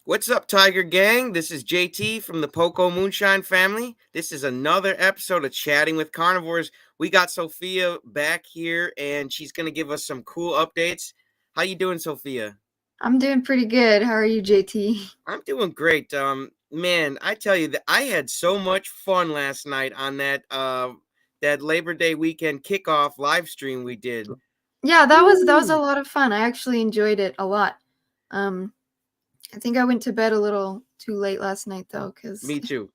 What's up, Tiger Gang? This is JT from the Poco Moonshine family. This is another episode of Chatting with Carnivores. We got Sofia back here, and she's gonna give us some cool updates. How you doing, Sofia? I'm doing pretty good. How are you, JT? I'm doing great. Man, I tell you that I had so much fun last night on that Labor Day weekend kickoff live stream we did. Yeah, that was a Woo! lot of fun. I actually enjoyed it a lot. Um, I think I went to bed a little too late last night though, because Me too.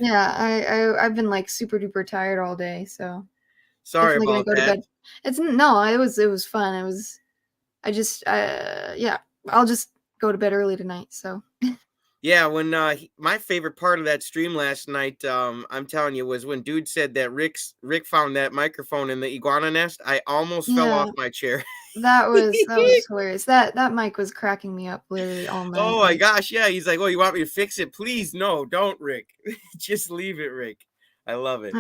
yeah, I've been like super duper tired all day, so Sorry definitely gonna about go to that. bed. It's no, it was fun. I just yeah, I'll just go to bed early tonight. So Yeah, when my favorite part of that stream last night, I'm telling you, was when dude said that Rick found that microphone in the iguana nest. I almost fell off yeah, my chair. that was hilarious. That mic was cracking me up literally all night. Oh my Like gosh, yeah. He's like, "Oh, you want me to fix it? Please, no, don't, Rick. Just leave it, Rick." I love it.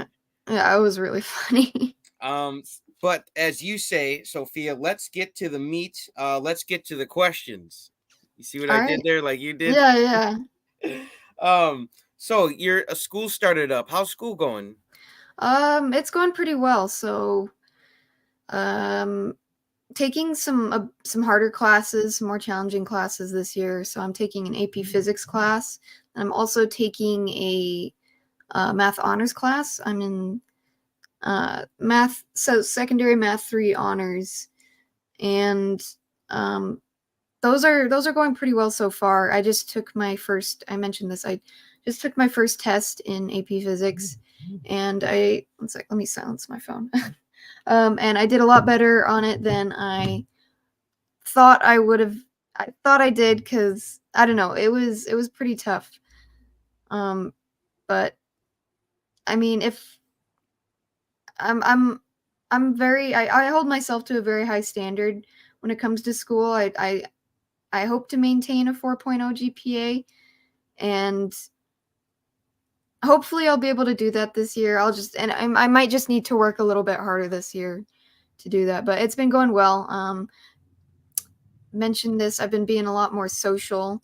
yeah, it was really funny. But as you say, Sophia, let's get to the meat. Let's get to the questions. You see what All I did right. there, like you did? Yeah, yeah. um, so your school started up. How's school going? It's going pretty well. So, um, taking some harder classes, some more challenging classes this year. So I'm taking an AP Physics class. And I'm also taking a math honors class. I'm in math, so secondary math 3 honors, and um, those are going pretty well so far. I just took my first. I mentioned this. I just took my first test in AP Physics, and let me silence my phone. And I did a lot better on it than I thought I would have. I thought I did because I don't know. It was pretty tough. Um, but I mean, if I'm I'm I'm very I hold myself to a very high standard when it comes to school. I hope to maintain a 4.0 GPA, and hopefully I'll be able to do that this year. I might just need to work a little bit harder this year to do that, but it's been going well. Mentioned this, I've been being a lot more social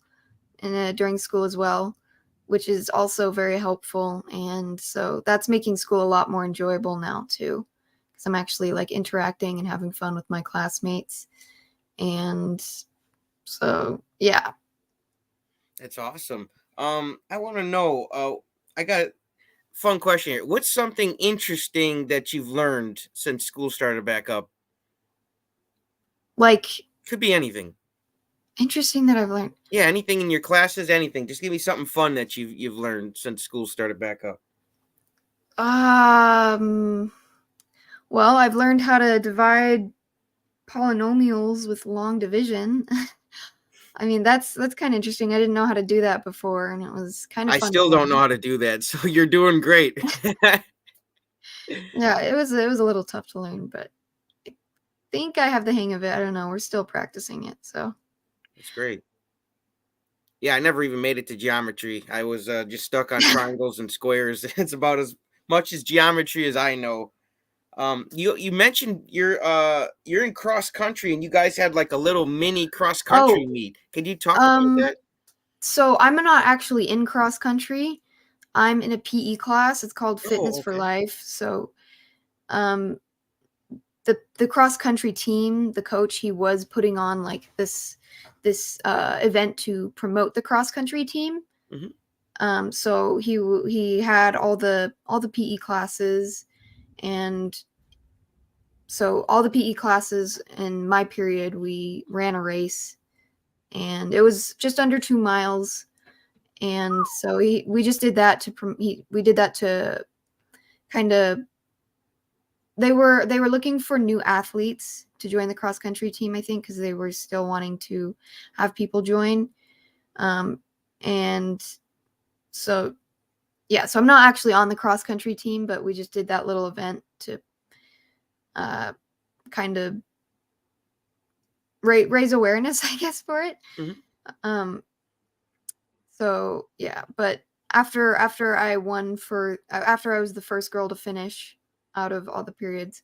during school as well, which is also very helpful. And so that's making school a lot more enjoyable now too, because I'm actually like interacting and having fun with my classmates. And so, yeah. That's awesome. I want to know. I got a fun question here. What's something interesting that you've learned since school started back up? Like, Could be anything. interesting that I've learned. Yeah, anything in your classes, anything. Just give me something fun that you've learned since school started back up. Um, well, I've learned how to divide polynomials with long division. I mean, that's kind of interesting. I didn't know how to do that before, and it was kind of I fun to still don't know learn. how to do that, so you're doing great. Yeah, it was a little tough to learn, but I think I have the hang of it. I don't know. We're still practicing it, so That's great. Yeah, I never even made it to geometry. I was just stuck on triangles and squares. It's about as much as geometry as I know. You mentioned you're in cross country and you guys had like a little mini cross country oh, meet. Can you talk about um, that? so I'm not actually in cross country. I'm in a PE class. It's called Oh, Fitness for okay. Life. So, um, the cross country team, the coach, he was putting on like this event to promote the cross country team. Hmm. So he had all the PE classes, and so all the PE classes in my period we ran a race, and it was just under 2 miles. And so we just did that we did that to kind of they were looking for new athletes to join the cross country team, I think, because they were still wanting to have people join. Um, and so yeah, so I'm not actually on the cross country team, but we just did that little event to uh, kind of raise awareness, I guess, for it. Hmm. Um, so yeah, but after I was the first girl to finish out of all the periods,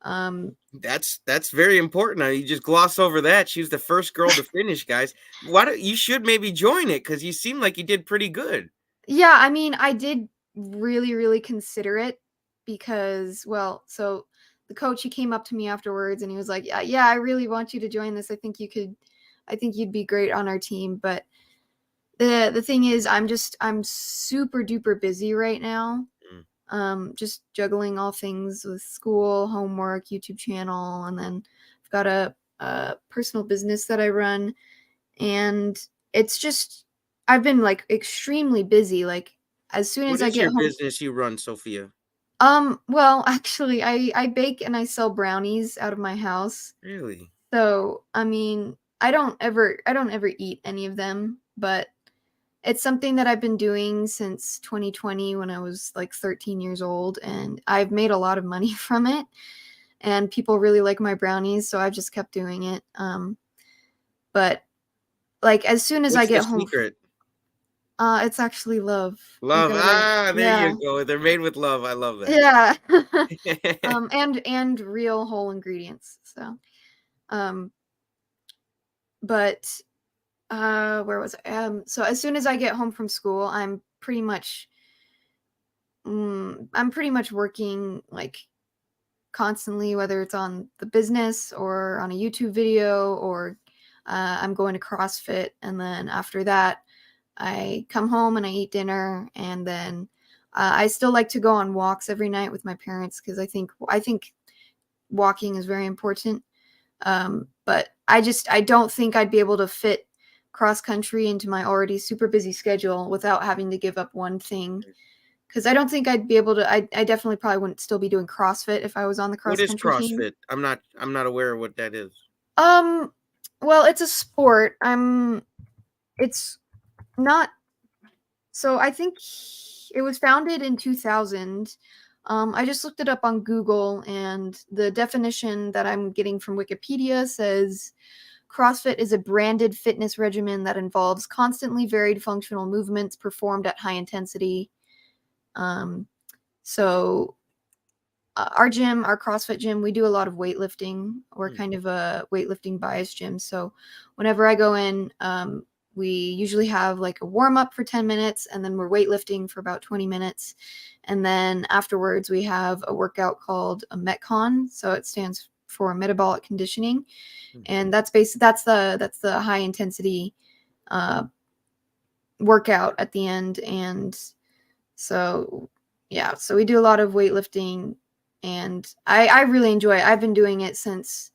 Um, That's very important. Now you just gloss over that. She was the first girl to finish, guys. Why don't you should maybe join it because you seem like you did pretty good. yeah, I mean, I did really, really consider it because, well, so the coach, he came up to me afterwards and he was like, yeah, I really want you to join this. I think you'd be great on our team. But the thing is, I'm super duper busy right now. Mm. Just juggling all things with school, homework, YouTube channel, and then I've got a personal business that I run, and it's just I've been like extremely busy. Like as soon What as I is get your home. business you run, Sophia? Well, actually, I bake and I sell brownies out of my house. Really? So, I mean, I don't ever eat any of them, but it's something that I've been doing since 2020 when I was like 13 years old, and I've made a lot of money from it. And people really like my brownies, so I've just kept doing it. But like as soon as I What's the get home, secret? it's actually love. You Love. gotta, Ah, there yeah, you go. They're made with love. I love that. yeah. And real whole ingredients. So, um, but where was I? So as soon as I get home from school, I'm pretty much working like constantly, whether it's on the business or on a YouTube video or I'm going to CrossFit. And then after that, I come home and I eat dinner. And then I still like to go on walks every night with my parents because I think walking is very important. But I don't think I'd be able to fit cross country into my already super busy schedule without having to give up one thing because I don't think I'd be able to. I definitely probably wouldn't still be doing CrossFit if I was on the What cross is country team. CrossFit? I'm not aware of what that is. Um, well, it's a sport. It's not. So I think it was founded in 2000. I just looked it up on Google, and the definition that I'm getting from Wikipedia says CrossFit is a branded fitness regimen that involves constantly varied functional movements performed at high intensity. Um, so our gym, our CrossFit gym, we do a lot of weightlifting. We're Hmm. kind of a weightlifting bias gym. So whenever I go in, we usually have like a warm up for 10 minutes and then we're weightlifting for about 20 minutes. And then afterwards, we have a workout called a Metcon. So it stands for metabolic conditioning. Hmm. And that's the high intensity uh, workout at the end. And so, yeah, so we do a lot of weightlifting, and I really enjoy it. I've been doing it since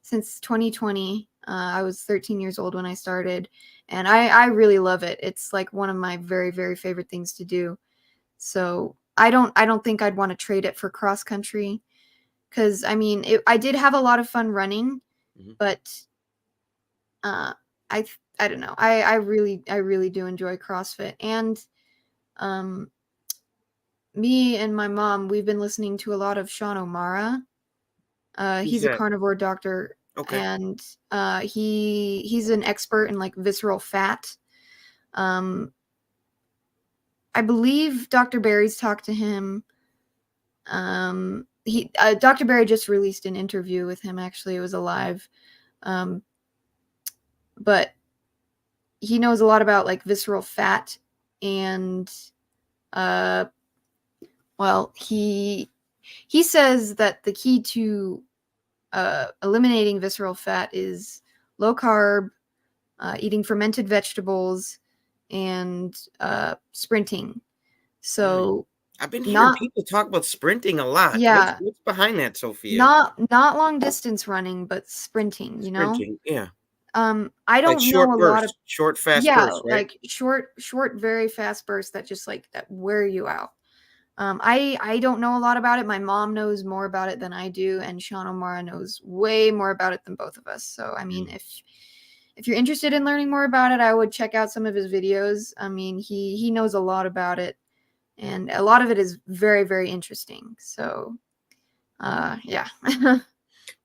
2020. I was 13 years old when I started, and I really love it. It's like one of my very, very favorite things to do. So I don't think I'd want to trade it for cross country because I mean I did have a lot of fun running, Hmm. but uh, I don't know. I really do enjoy CrossFit and um me and my mom, we've been listening to a lot of Sean O'Mara. Who's He's a that? carnivore doctor, Okay. and he's an expert in like visceral fat. Um, I believe Dr. Barry's talked to him. He Dr. Barry just released an interview with him. Actually, it was a live, um, but he knows a lot about like visceral fat and uh, well, he says that the key to eliminating visceral fat is low carb, eating fermented vegetables, and sprinting. Hmm. So I've been hearing not people talk about sprinting a lot. yeah, What's behind that, Sophia? not long distance running, but sprinting. You know, Sprinting, yeah. I Like don't know short a lot of bursts, short fast yeah, bursts, right? like short, very fast bursts that just like that wear you out. I don't know a lot about it. My mom knows more about it than I do, and Sean O'Mara knows way more about it than both of us. So I mean, Mm. if you're interested in learning more about it, I would check out some of his videos. I mean, he knows a lot about it, and a lot of it is very very interesting. So yeah.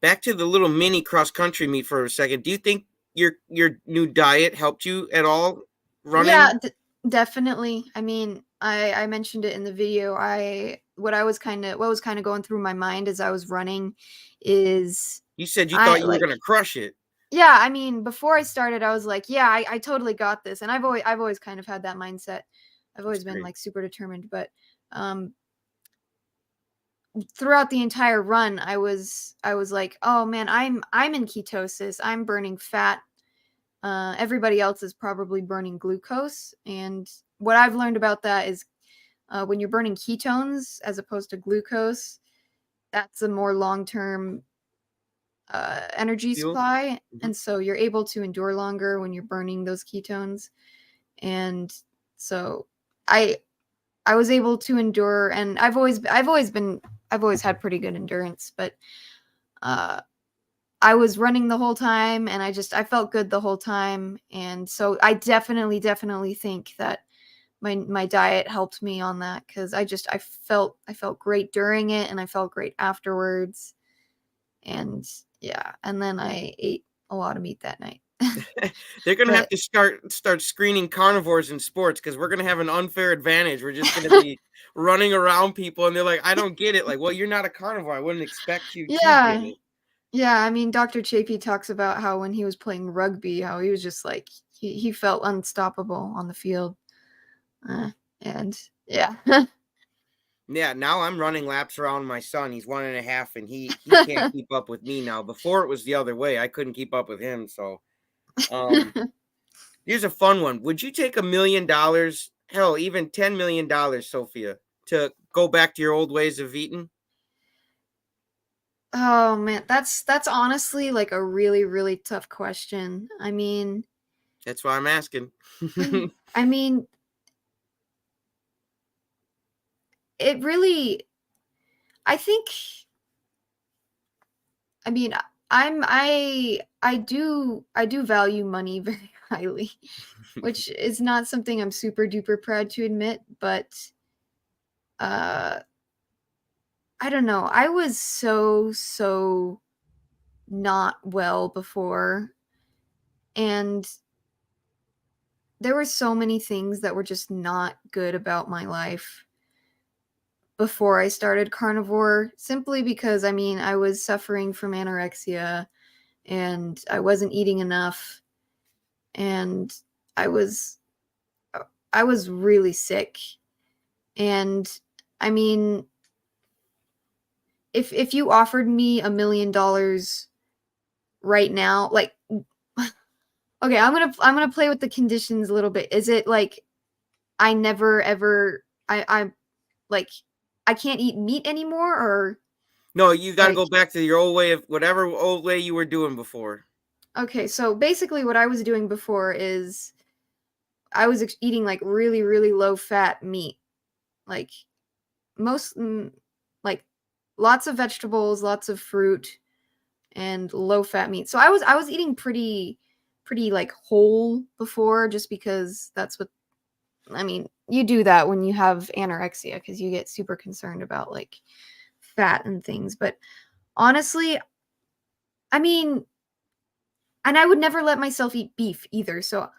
Back to the little mini cross country meet for a second. Do you think your new diet helped you at all Yeah, running? definitely. I mean, I mentioned it in the video. I what was kind of going through my mind as I was running is You said you I thought you were like gonna crush it. yeah, I mean, before I started, I was like, yeah, I totally got this. And I've always kind of had that mindset. I've That's always been great. like super determined, but um throughout the entire run, I was like, oh man, I'm in ketosis. I'm burning fat. Everybody else is probably burning glucose. And what I've learned about that is when you're burning ketones as opposed to glucose, that's a more long term energy Fuel. supply. Hmm. And so you're able to endure longer when you're burning those ketones. And so I I was able to endure, and I've always had pretty good endurance, but uh I was running the whole time, and I felt good the whole time. And so I definitely think that my diet helped me on that, cuz I felt great during it, and I felt great afterwards. And yeah, and then I ate a lot of meat that night. They're gonna have But to start screening carnivores in sports because we're gonna have an unfair advantage. We're just gonna be running around people, and they're like, "I don't get it." Like, well, you're not a carnivore. I wouldn't expect you to get yeah, it. yeah, I mean, Dr. Chapey talks about how when he was playing rugby, how he was just like he felt unstoppable on the field. Uh, and yeah. Yeah, now I'm running laps around my son. He's 1.5, and he can't keep up with me now. Before it was the other way. I couldn't keep up with him. So, um, here's a fun one. Would you take $1 million, hell, even $10 million, Sophia, to go back to your old ways of eating? Oh man, that's honestly like a really tough question. That's why I'm asking. I mean, it really I think I mean, I do value money very highly, which is not something I'm super duper proud to admit, but uh I don't know. I was so not well before, and there were so many things that were just not good about my life before I started carnivore, simply because I was suffering from anorexia, and I wasn't eating enough, and I was I was really sick. And I mean, if you offered me $1 million right now, like okay, I'm gonna play with the conditions a little bit. Is it like I never ever I'm like I can't eat meat anymore, or No, you got to like go back to your old way of whatever old way you were doing before. okay, so basically what I was doing before is I was eating like really low fat meat. Like most like lots of vegetables, lots of fruit, and low fat meat. So I was eating pretty like whole before, just because that's what you do that when you have anorexia, because you get super concerned about like fat and things. But honestly, I mean, and I would never let myself eat beef either. So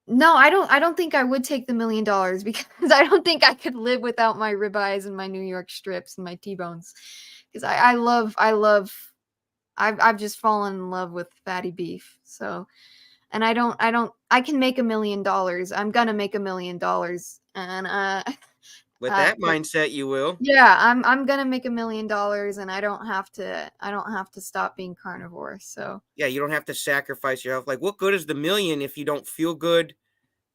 no, I don't think I would take the $1 million, because I don't think I could live without my ribeyes and my New York strips and my T-bones. Because I've just fallen in love with fatty beef. So, and I can make $1 million. I'm gonna make $1 million. And With that but mindset, you will. yeah, I'm gonna make $1 million, and I don't have to stop being carnivore. So Yeah, you don't have to sacrifice your health. Like, what good is the million if you don't feel good?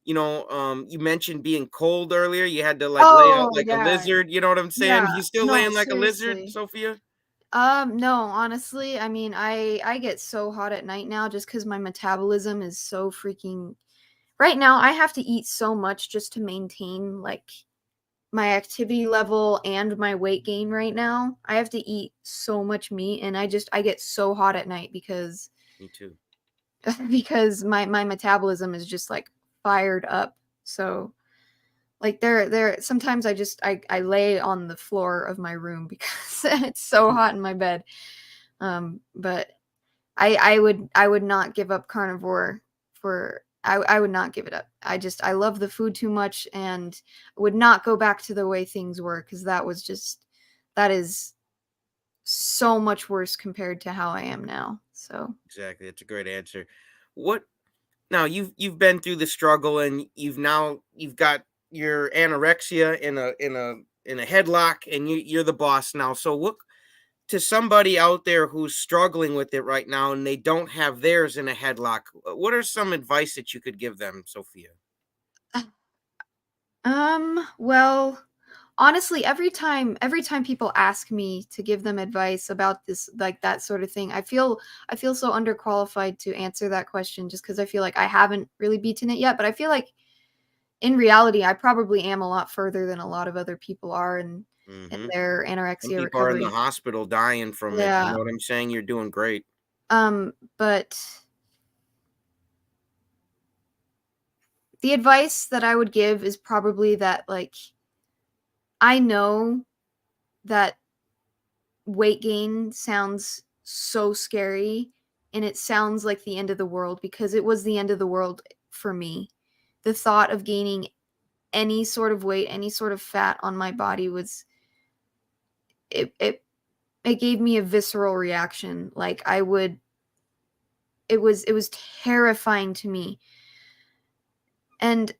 You mentioned being cold earlier. You had to like lay out oh like a yeah, lizard. You know what I'm saying? yeah, You still no, laying like a lizard, seriously. Sophia? No, honestly, I get so hot at night now, just because my metabolism is so freaking. Right now, I have to eat so much just to maintain like my activity level and my weight gain. Right now, I have to eat so much meat, and I get so hot at night because Me too. because my metabolism is just like fired up. So like there sometimes I lay on the floor of my room because it's so hot in my bed. But I would not give up carnivore for I would not give it up. I love the food too much and would not go back to the way things were because that is so much worse compared to how I am now. So Exactly. That's a great answer. What now you've been through the struggle and you've got your anorexia in a headlock and you're the boss now. So what to somebody out there who's struggling with it right now and they don't have theirs in a headlock, what are some advice that you could give them, Sophia? well, honestly, every time people ask me to give them advice about this like that sort of thing, I feel so underqualified to answer that question just because I feel like I haven't really beaten it yet, but I feel like in reality I probably am a lot further than a lot of other people are in Hmm. their Some anorexia people are in the recovery. hospital dying from it. You Yeah. know what I'm saying? You're doing great. But the advice that I would give is probably that like I know that weight gain sounds so scary and it sounds like the end of the world because it was the end of the world for me. The thought of gaining any sort of weight, any sort of fat on my body was it it, it gave me a visceral reaction. Like I would it was terrifying to me. And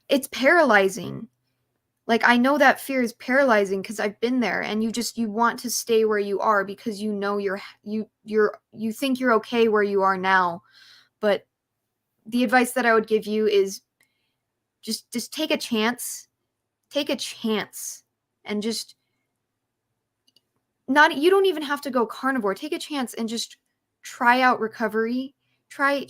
it's paralyzing. Like I know that fear is paralyzing because I've been there and you want to stay where you are because you know you think you're okay where you are now. But the advice that I would give you is just take a chance. Take a chance and just not you don't even have to go carnivore. Take a chance and just try out recovery. Try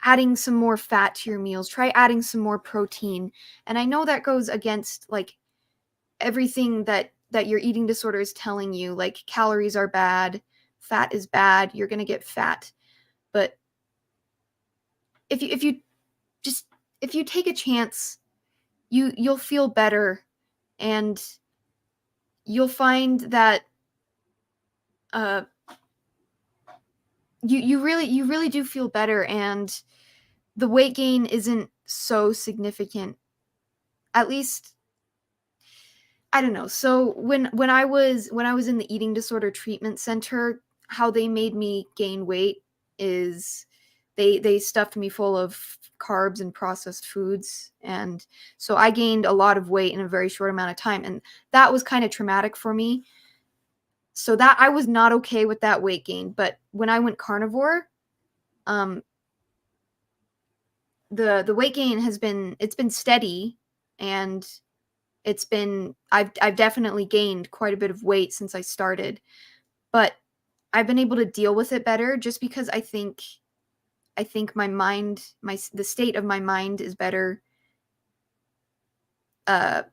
adding some more fat to your meals. Try adding some more protein. And I know that goes against like everything that your eating disorder is telling you, like calories are bad, fat is bad, you're going to get fat. But if you just if you take a chance, you'll feel better and you'll find that uh you really do feel better and the weight gain isn't so significant. At least I don't know. So when I was in the eating disorder treatment center, how they made me gain weight is they stuffed me full of carbs and processed foods, and so I gained a lot of weight in a very short amount of time, and that was kind of traumatic for me. So that I was not okay with that weight gain, but when I went carnivore, um the weight gain it's been steady, and I've definitely gained quite a bit of weight since I started, but I've been able to deal with it better just because I think my mind, the state of my mind is better uh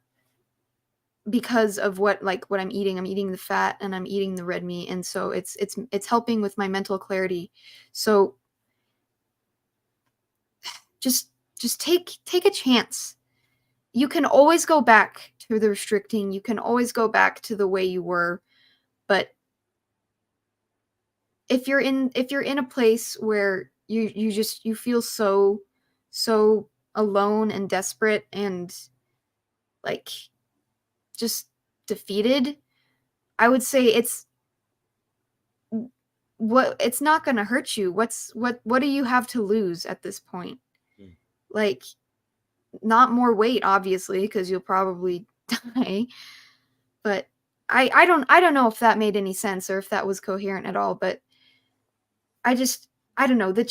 because of what I'm eating. I'm eating the fat and I'm eating the red meat, and so it's helping with my mental clarity. So just just take a chance. You can always go back to the restricting. You can always go back to the way you were, but if you're in a place where you feel so alone and desperate and like just defeated, I would say it's not going to hurt you. What do you have to lose at this point? Mm. Like not more weight obviously because you'll probably die, but I don't know if that made any sense or if that was coherent at all, but I just I don't know. The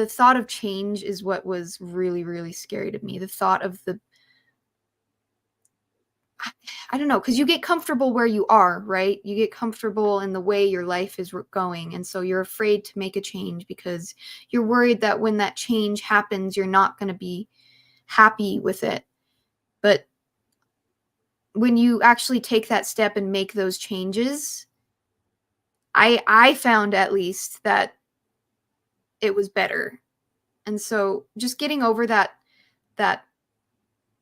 thought of change is what was really, really scary to me. The thought of I don't know, because you get comfortable where you are, right? You get comfortable in the way your life is going. And so you're afraid to make a change because you're worried that when that change happens, you're not going to be happy with it. But when you actually take that step and make those changes, I found at least that it was better. And so just getting over that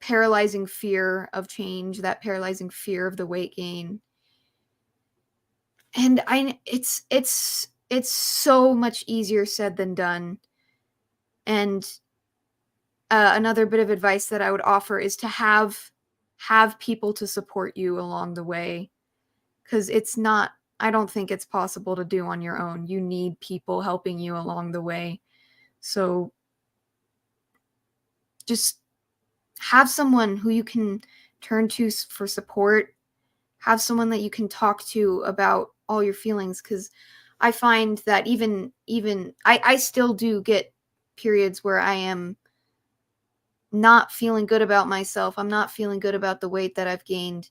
paralyzing fear of change, that paralyzing fear of the weight gain. And it's so much easier said than done. And another bit of advice that I would offer is to have people to support you along the way, because it's not, I don't think it's possible to do on your own. You need people helping you along the way. So just have someone who you can turn to for support, have someone that you can talk to about all your feelings, because I find that even I still do get periods where I am not feeling good about myself. I'm not feeling good about the weight that I've gained.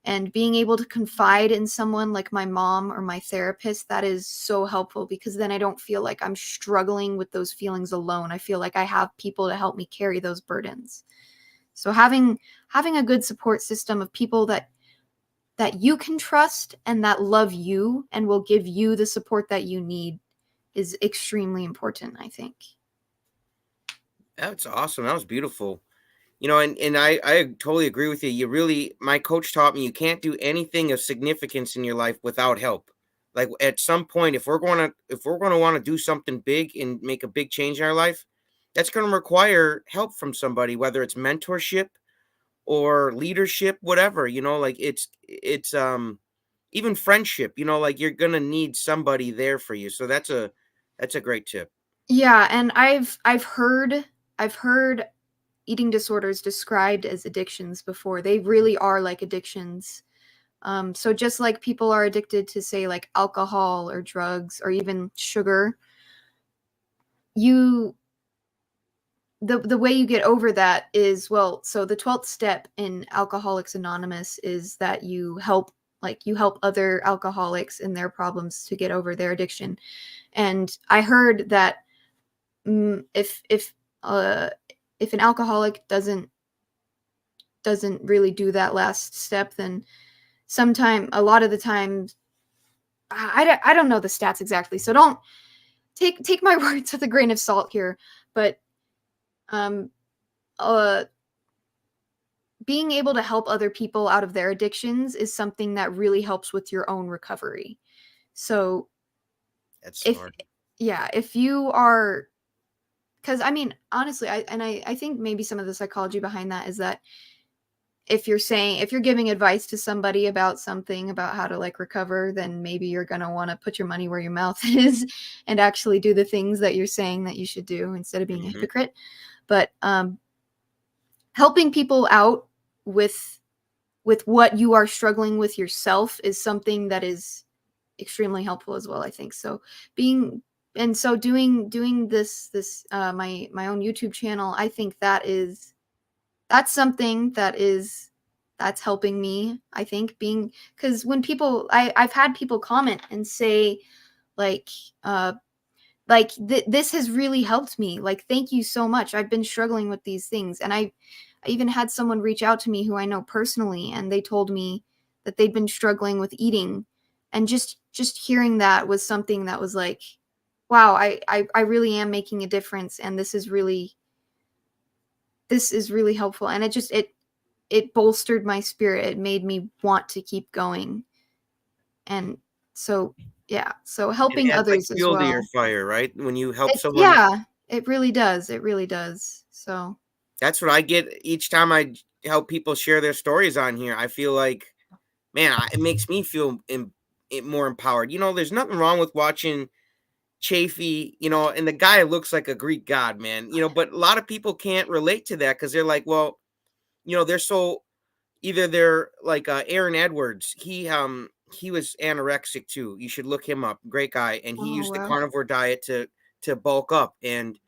And being able to confide in someone like my mom or my therapist, that is so helpful, because then I don't feel like I'm struggling with those feelings alone. I feel like I have people to help me carry those burdens. So having a good support system of people that you can trust and that love you and will give you the support that you need is extremely important, I think. That's awesome. That was beautiful. And I totally agree with you. You really, my coach taught me you can't do anything of significance in your life without help. Like at some point, if we're gonna want to do something big and make a big change in our life, that's gonna require help from somebody, whether it's mentorship or leadership, whatever. Like it's even friendship. Like you're gonna need somebody there for you. So that's a great tip. Yeah, and I've heard eating disorders described as addictions before. They really are like addictions. So just like people are addicted to, say, like alcohol or drugs or even sugar, you the way you get over that is, well, so the 12th step in Alcoholics Anonymous is that you help other alcoholics in their problems to get over their addiction. And I heard that, mm, uh if an alcoholic doesn't really do that last step, then a lot of the time, I don't know the stats exactly, so don't take my words with a grain of salt here, but um uh being able to help other people out of their addictions is something that really helps with your own recovery. So That's if smart. yeah, if you are, because I mean, honestly, I think maybe some of the psychology behind that is that if you're giving advice to somebody about something, about how to like recover, then maybe you're going to want to put your money where your mouth is and actually do the things that you're saying that you should do instead of being a Hmm. hypocrite. But helping people out with what you are struggling with yourself is something that is extremely helpful as well, I think. So being and so doing this my own YouTube channel, I think that's something that's helping me, I think, being, because when I've had people comment and say, like, uh this has really helped me, like, thank you so much, I've been struggling with these things. And I even had someone reach out to me who I know personally, and they told me that they'd been struggling with eating. And just hearing that was something that was like, wow, I really am making a difference, and this is really helpful. And it bolstered my spirit. It made me want to keep going. And so, yeah, so It helping adds like others as fuel to your well. fire, right? When you help someone. Yeah, it really does. It really does. So, That's what I get each time I help people share their stories on here. I feel like, man, it makes me feel more empowered. There's nothing wrong with watching Chafee, and the guy looks like a Greek god, man. But a lot of people can't relate to that because they're like, well, they're so either they're like Aaron Edwards. He was anorexic too. You should look him up. Great guy, and he oh used the wow. carnivore diet to bulk up, and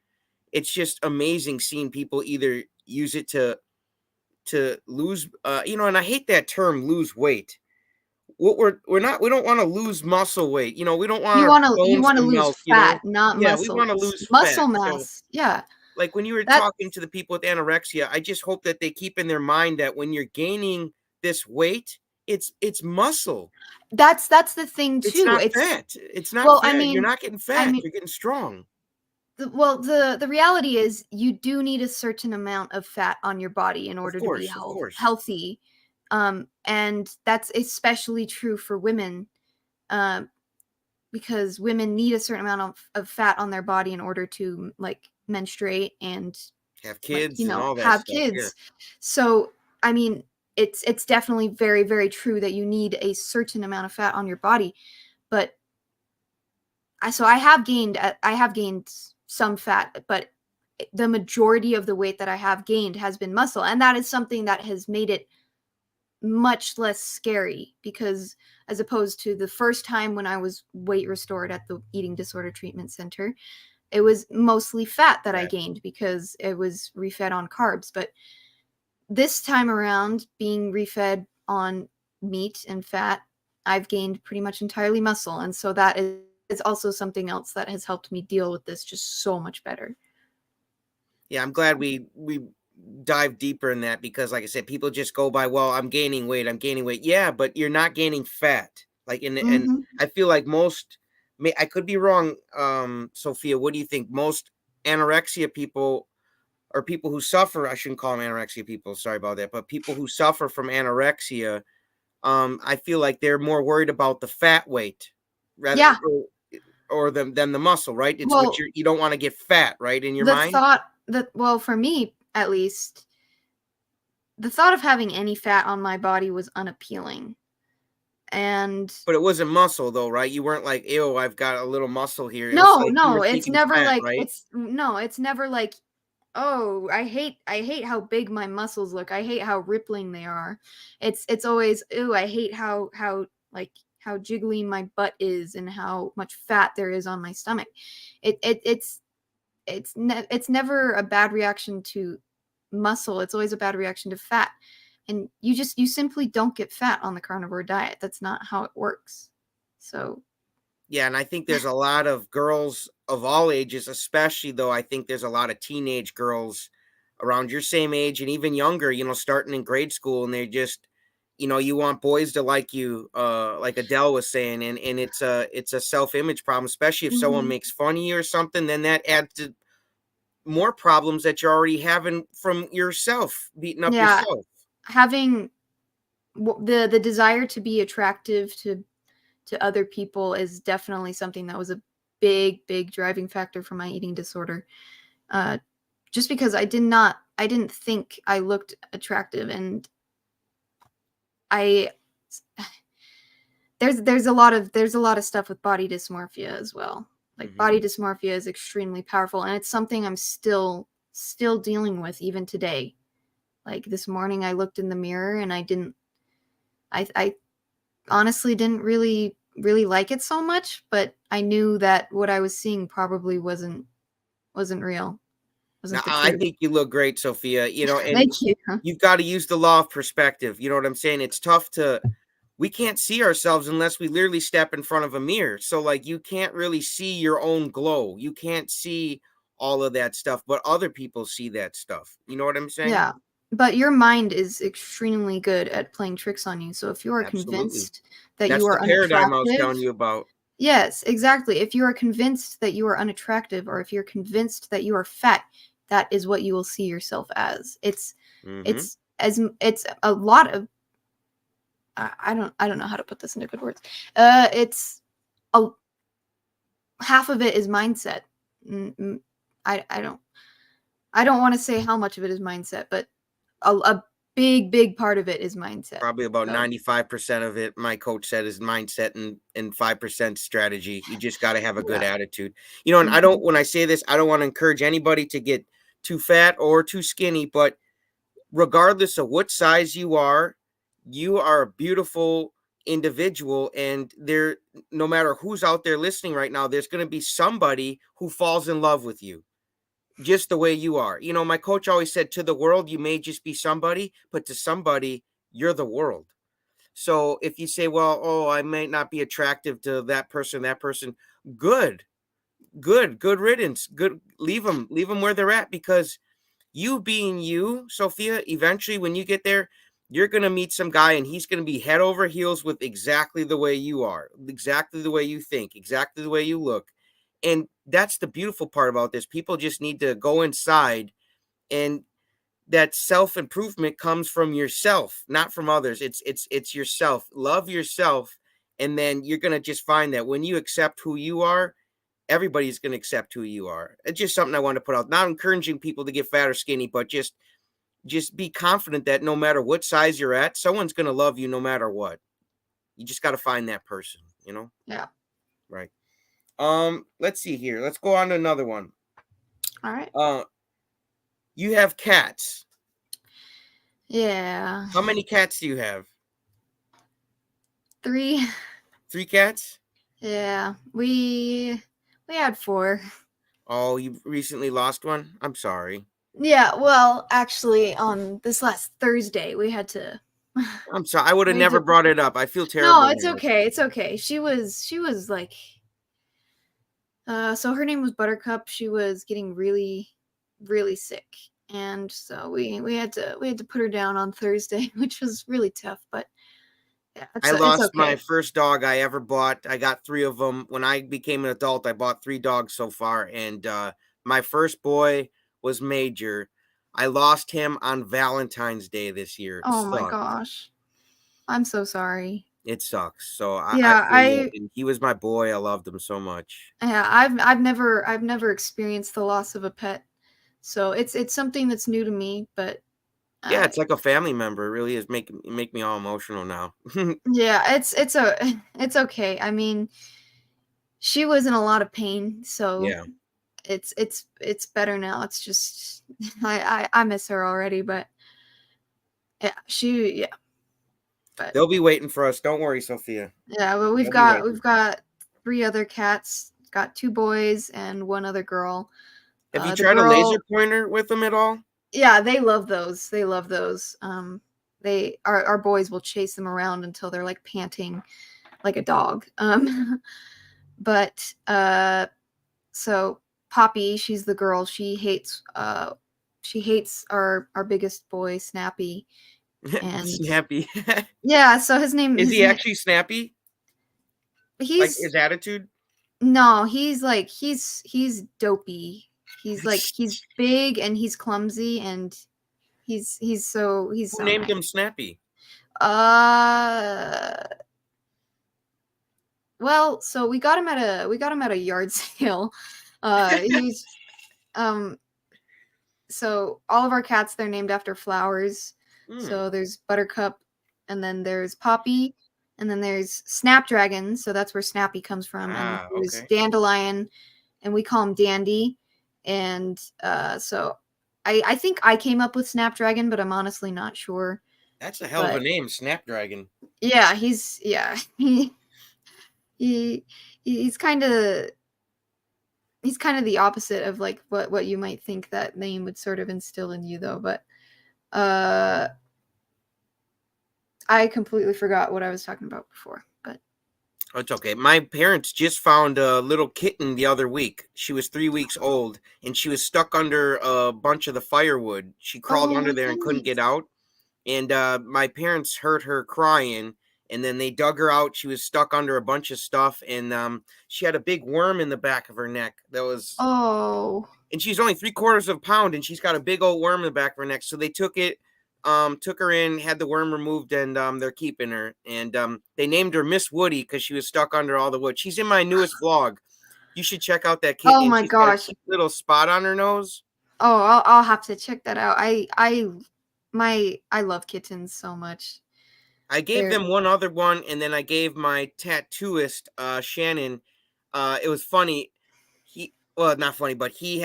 it's just amazing seeing people either use it to lose, and I hate that term, lose weight. What we don't want to lose muscle weight. We don't want You our want to you bones want to to lose melt. fat, not Yeah, we muscle. want to lose fat. Muscle So mass. Yeah. like when you were That talking to the people with anorexia, I just hope that they keep in their mind that when you're gaining this weight, it's muscle. that's the thing It's too. not It's fat. It's not well, I fat. You're mean not getting I fat. mean You're getting strong. the reality is you do need a certain amount of fat on your body in Of order to be course, of course. healthy. And that's especially true for women. Um because women need a certain amount of fat on their body in order to like menstruate and Have like, kids and all that have stuff. Yeah. kids. So, I mean, it's definitely very, very true that you need a certain amount of fat on your body. But I have gained some fat, but the majority of the weight that I have gained has been muscle, and that is something that has made it much less scary, because as opposed to the first time when I was weight restored at the eating disorder treatment center, it was mostly fat that I Right. gained because it was refed on carbs. But this time around, being refed on meat and fat, I've gained pretty much entirely muscle. And so that is also something else that has helped me deal with this just so much better. Yeah, I'm glad we dive deeper in that because, like I said, people just go by, well, I'm gaining weight, I'm gaining weight. Yeah, but you're not gaining fat. Like, and Hmm. I feel like most, I could be wrong, Sophia. What do you think? Most anorexia people or people who suffer, I shouldn't call them anorexia people, sorry about that, but people who suffer from anorexia, I feel like they're more worried about the fat weight rather Yeah. or than the muscle, right? It's what Well, you don't want to get fat, right, in your the mind. thought that, well, for me at least, the thought of having any fat on my body was unappealing. And But it wasn't muscle though, right? You weren't like, ew, I've got a little muscle here. It was no, like you no, were it's thinking never fat, like right? it's never like, oh, I hate how big my muscles look. I hate how rippling they are. It's always, ooh, I hate how like how jiggly my butt is and how much fat there is on my stomach. It's never a bad reaction to muscle. It's always a bad reaction to fat. And you simply don't get fat on the carnivore diet. That's not how it works. So, Yeah, and I think there's a lot of girls of all ages, especially though I think there's a lot of teenage girls around your same age and even younger, starting in grade school and they just you want boys to like you, like Adele was saying, and it's a self-image problem, especially if someone mhm. makes fun of you or something, then that adds to more problems that you're already having from yourself, beating up Yeah, yourself. having the desire to be attractive to other people is definitely something that was a big driving factor for my eating disorder. Uh, just because I didn't think I looked attractive, and I there's a lot of stuff with body dysmorphia as well. Like, Hmm. body dysmorphia is extremely powerful, and it's something I'm still dealing with even today. Like, this morning I looked in the mirror and I honestly didn't really like it so much, but I knew that what I was seeing probably wasn't real, Now, wasn't the I truth. think you look great, Sophia. And Thank you. you've got to use the law of perspective. You know what I'm saying? It's tough to, we can't see ourselves unless we literally step in front of a mirror. So, like, you can't really see your own glow. You can't see all of that stuff, but other people see that stuff. You know what I'm saying? Yeah. But your mind is extremely good at playing tricks on you. So if you are Absolutely. convinced that you That's the are paradigm I was unattractive, telling you about. yes, exactly. If you are convinced that you are unattractive, or if you're convinced that you are fat, that is what you will see yourself as. Hmm. It's a lot of, I don't know how to put this into good words. It's a half of it is mindset. Mm, mm, I don't want to say how much of it is mindset, but a big part of it is mindset. Probably about So 95% of it, my coach said, is mindset and 5% strategy. You just got to have a good yeah. attitude. And I don't, Mhm. when I say this, I don't want to encourage anybody to get too fat or too skinny, but regardless of what size you are a beautiful individual. And there, no matter who's out there listening right now, there's going to be somebody who falls in love with you just the way you are. My coach always said, to the world, you may just be somebody, but to somebody, you're the world. So if you say, well, oh, I might not be attractive to that person, good, good riddance. Good, leave them where they're at, because you being you, Sophia, eventually when you get there, you're going to meet some guy and he's going to be head over heels with exactly the way you are, exactly the way you think, exactly the way you look. And that's the beautiful part about this. People just need to go inside, and that self-improvement comes from yourself, not from others. It's yourself. Love yourself, and then you're going to just find that when you accept who you are, everybody's going to accept who you are. It's just something I want to put out. Not encouraging people to get fat or skinny, but just be confident that no matter what size you're at, someone's going to love you no matter what. You just got to find that person, you know? Yeah. Right. Let's see here. Let's go on to another one. All right. You have cats. Yeah. How many cats do you have? 3. 3 cats? Yeah. We had 4. Oh, you recently lost one? I'm sorry. Yeah, well, actually, on this last Thursday, we had to. I'm sorry. I would have We had never to. brought it up. I feel No, terrible it's now. okay. It's okay. She was like. So her name was Buttercup. She was getting really, really sick, and so we had to put her down on Thursday, which was really tough. But yeah, I it's lost my okay. first dog I ever bought. I got 3 of them. When I became an adult, I bought 3 dogs so far. And my first boy was Major. I lost him on Valentine's Day this year. It Oh my sucks. gosh, I'm so sorry. It sucks. So I Yeah, feel you. And he was my boy. I loved him so much. I've never experienced the loss of a pet, so it's something that's new to me. But Yeah, uh, it's like a family member. It really is make me all emotional now. yeah, it's okay. I mean, she was in a lot of pain, so Yeah. it's better now. It's just I miss her already, but yeah, but They'll be waiting for us. Don't worry, Sophia. yeah, well, we've They'll be got waiting. we've got 3 other cats. Got 2 boys and 1 other girl. Have you The tried a laser girl, pointer with them at all? yeah, they love those. They love those. They our boys will chase them around until they're like panting like a dog. But so Poppy, she's the girl. She hates our biggest boy, Snappy, and Snappy. yeah. So his name Is his he name actually snappy? Like he's his attitude? no, he's like he's dopey. He's big and he's clumsy and he's Who so named nice. him Snappy? Uh well, so we got him at a yard sale. He's um so all of our cats, they're named after flowers. Hmm. So there's Buttercup, and then there's Poppy, and then there's Snapdragon. So that's where Snappy comes from, and Ah, there's okay. Dandelion, and we call him Dandy. And so I think I came up with Snapdragon, but I'm honestly not sure. That's a hell of a But name, Snapdragon. yeah, he he's kind of the opposite of like what you might think that name would sort of instill in you, though. But uh I completely forgot what I was talking about before, but Oh, it's okay. My parents just found a little kitten the other week. She was 3 weeks old, and she was stuck under a bunch of the firewood. She crawled oh under my there and couldn't goodness. get out. And my parents heard her crying, and then they dug her out. She was stuck under a bunch of stuff, and she had a big worm in the back of her neck. That was, Oh. and she's only 3/4 of a pound, and she's got a big old worm in the back of her neck. So they took her in, had the worm removed, and they're keeping her. And they named her Miss Woody because she was stuck under all the wood. She's in my newest vlog. You should check out that Oh kitten. my She's got a gosh. cute little spot on her nose. Oh, I'll have to check that out. I love kittens so much. I gave They're them one other one, and then I gave my tattooist, Shannon. It was funny. Well, not funny, but he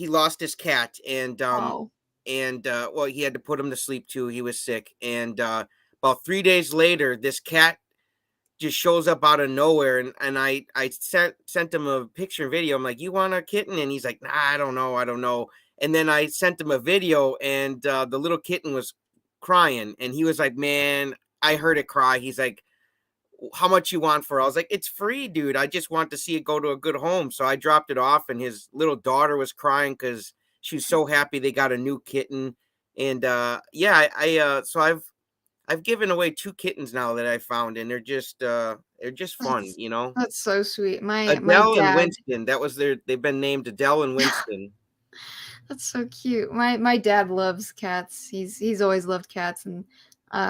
lost his cat, oh. and well, he had to put him to sleep too. He was sick, and about 3 days later, this cat just shows up out of nowhere, and I sent him a picture and video. I'm like, "You want a kitten?" And he's like, "Nah, I don't know." And then I sent him a video, and the little kitten was crying, and he was like, "Man, I heard it cry." He's like, "How much you want for it?" I was like, "It's free, dude. I just want to see it go to a good home." So I dropped it off, and his little daughter was crying because she was so happy they got a new kitten. And yeah, so I've given away 2 kittens now that I found, and they're just fun, That's you know. that's so sweet. My Adele and dad. Winston, they've been named Adele and Winston. That's so cute. My dad loves cats. He's always loved cats, and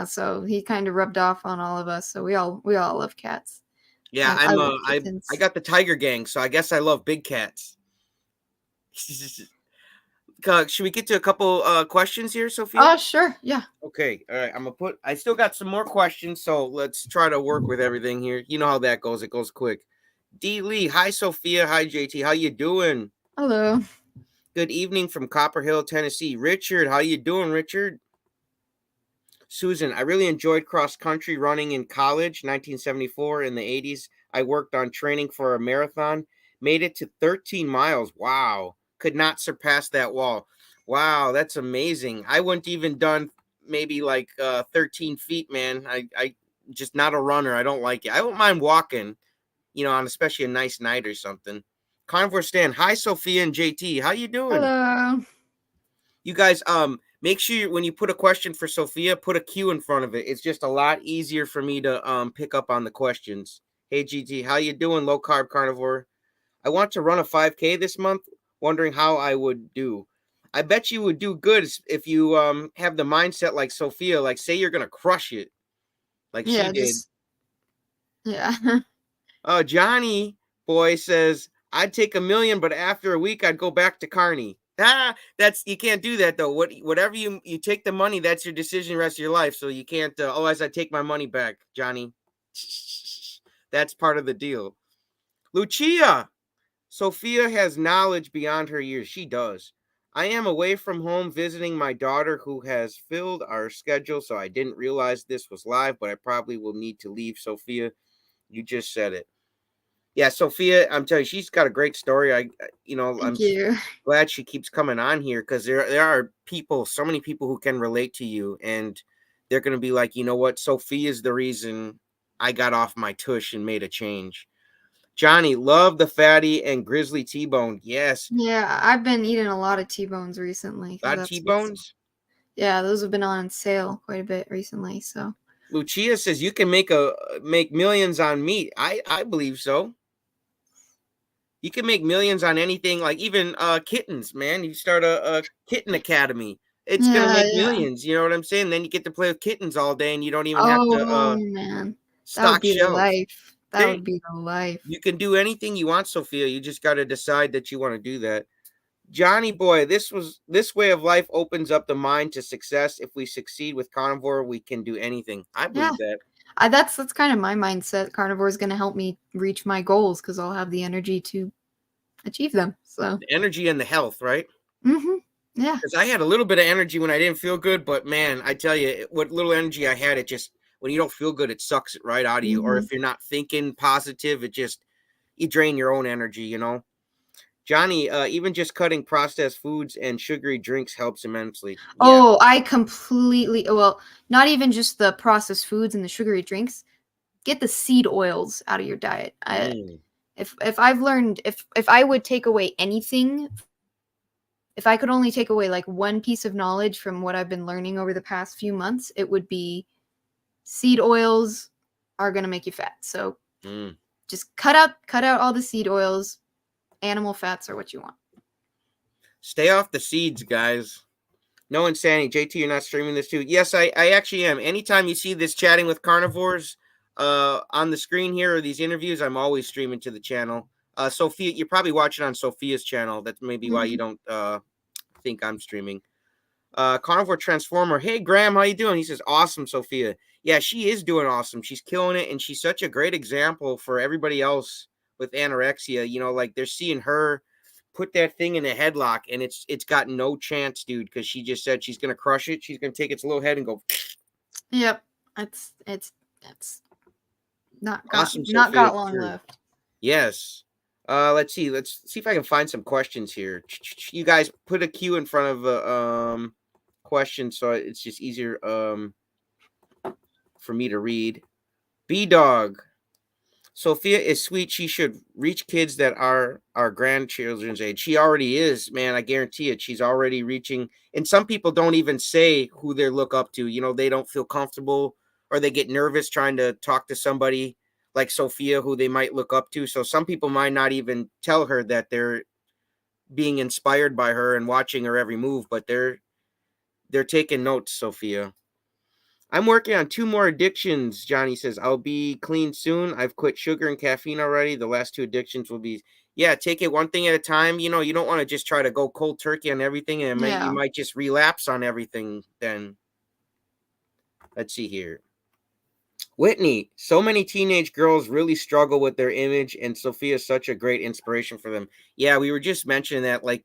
so he kind of rubbed off on all of us. So we all love cats. Yeah, I I'm love I kittens. got the tiger gang, so I guess I love big cats. Should we get to a couple questions here, Sophia? Oh, sure. Yeah. Okay, all right. I still got some more questions, so let's try to work with everything here. You know how that goes. It goes quick. D Lee, hi Sophia, hi JT. How you doing? Hello. Good evening from Copper Hill, Tennessee. Richard, how you doing, Richard? Susan, I really enjoyed cross country running in college, 1974 in the 80s. I worked on training for a marathon, made it to 13 miles. Wow. Could not surpass that wall. Wow, that's amazing. I wouldn't even done maybe like 13 feet, man. I just not a runner. I don't like it. I don't mind walking, on especially a nice night or something. Carnivore Stan, hi Sophia and JT. How you doing? Hello. You guys, make sure when you put a question for Sophia, put a Q in front of it. It's just a lot easier for me to pick up on the questions. Hey GT, how you doing, low carb carnivore? I want to run a 5K this month, wondering how I would do. I bet you would do good if you have the mindset like Sophia, like say you're gonna crush it, like she Yeah, did. just yeah. Johnny boy says, I'd take 1 million, but after a week I'd go back to Carney. That's you can't do that though. Whatever you take the money, that's your decision the rest of your life. So you can't otherwise I take my money back, Johnny. That's part of the deal. Lucia, Sophia has knowledge beyond her years. She does. I am away from home visiting my daughter who has filled our schedule, so I didn't realize this was live, but I probably will need to leave, Sophia. You just said it. Yeah, Sophia, I'm telling you, she's got a great story. I'm Thank you. glad she keeps coming on here because there are people, so many people who can relate to you, and they're gonna be like, you know what, Sophia's the reason I got off my tush and made a change. Johnny, love the fatty and grizzly T-bone. Yes, Yeah, I've been eating a lot of T-bones recently a because lot of that's what's T-bones. yeah, those have been on sale quite a bit recently. So Lucia says you can make millions on meat. I believe so. You can make millions on anything, like even kittens, man. You start a kitten academy. It's gonna yeah, make yeah. millions. You know what I'm saying? Then you get to play with kittens all day, and you don't even have to Oh man, that would stock be the shelves. life. That There, would be the life. you can do anything you want, Sophia. You just got to decide that you want to do that. Johnny boy, this way of life opens up the mind to success. If we succeed with carnivore, we can do anything. I Yeah, believe that. that's kind of my mindset. Carnivore is going to help me reach my goals because I'll have the energy to achieve them. So, The energy and the health, right? yeah. Because I had a little bit of energy when I didn't feel good, but man, I tell you, what little energy I had, it just when you don't feel good, it sucks it right out of you. Or hmm if you're not thinking positive, it just you drain your own energy. Johnny, even just cutting processed foods and sugary drinks helps immensely. Yeah. Oh, I completely well, not even just the processed foods and the sugary drinks. Get the seed oils out of your diet. Mm. If I've learned if I would take away anything, if I could only take away like one piece of knowledge from what I've been learning over the past few months, it would be seed oils are going to make you fat. So Mm. just cut out all the seed oils. Animal fats are what you want. Stay off the seeds, guys. No insanity. JT, you're not streaming this too. Yes, I actually am. Anytime you see this chatting with carnivores on the screen here or these interviews, I'm always streaming to the channel. Sophia, you're probably watching on Sophia's channel. That's maybe why you Mhm. don't think I'm streaming. Carnivore Transformer. Hey Graham, how you doing? He says, awesome, Sophia. Yeah, she is doing awesome. She's killing it, and she's such a great example for everybody else with anorexia. Like they're seeing her put that thing in a headlock, and it's got no chance, dude, because she just said she's gonna crush it. She's gonna take its little head and go, Yep. It's awesome, not Sophia. got It's long true. left. Yes. Let's see. Let's see if I can find some questions here. You guys put a Q in front of a question, so it's just easier for me to read. B Dog. Sophia is sweet. She should reach kids that are our grandchildren's age. She already is, man. I guarantee it. She's already reaching. And some people don't even say who they look up to. They don't feel comfortable or they get nervous trying to talk to somebody like Sophia who they might look up to. So some people might not even tell her that they're being inspired by her and watching her every move, but they're taking notes, Sophia. I'm working on 2 more addictions, Johnny says. I'll be clean soon. I've quit sugar and caffeine already. The last 2 addictions will be, yeah, take it one thing at a time. You know, you don't want to just try to go cold turkey on everything, and you Yeah. might just relapse on everything then. Let's see here. Whitney, so many teenage girls really struggle with their image, and Sofia is such a great inspiration for them. Yeah, we were just mentioning that, like,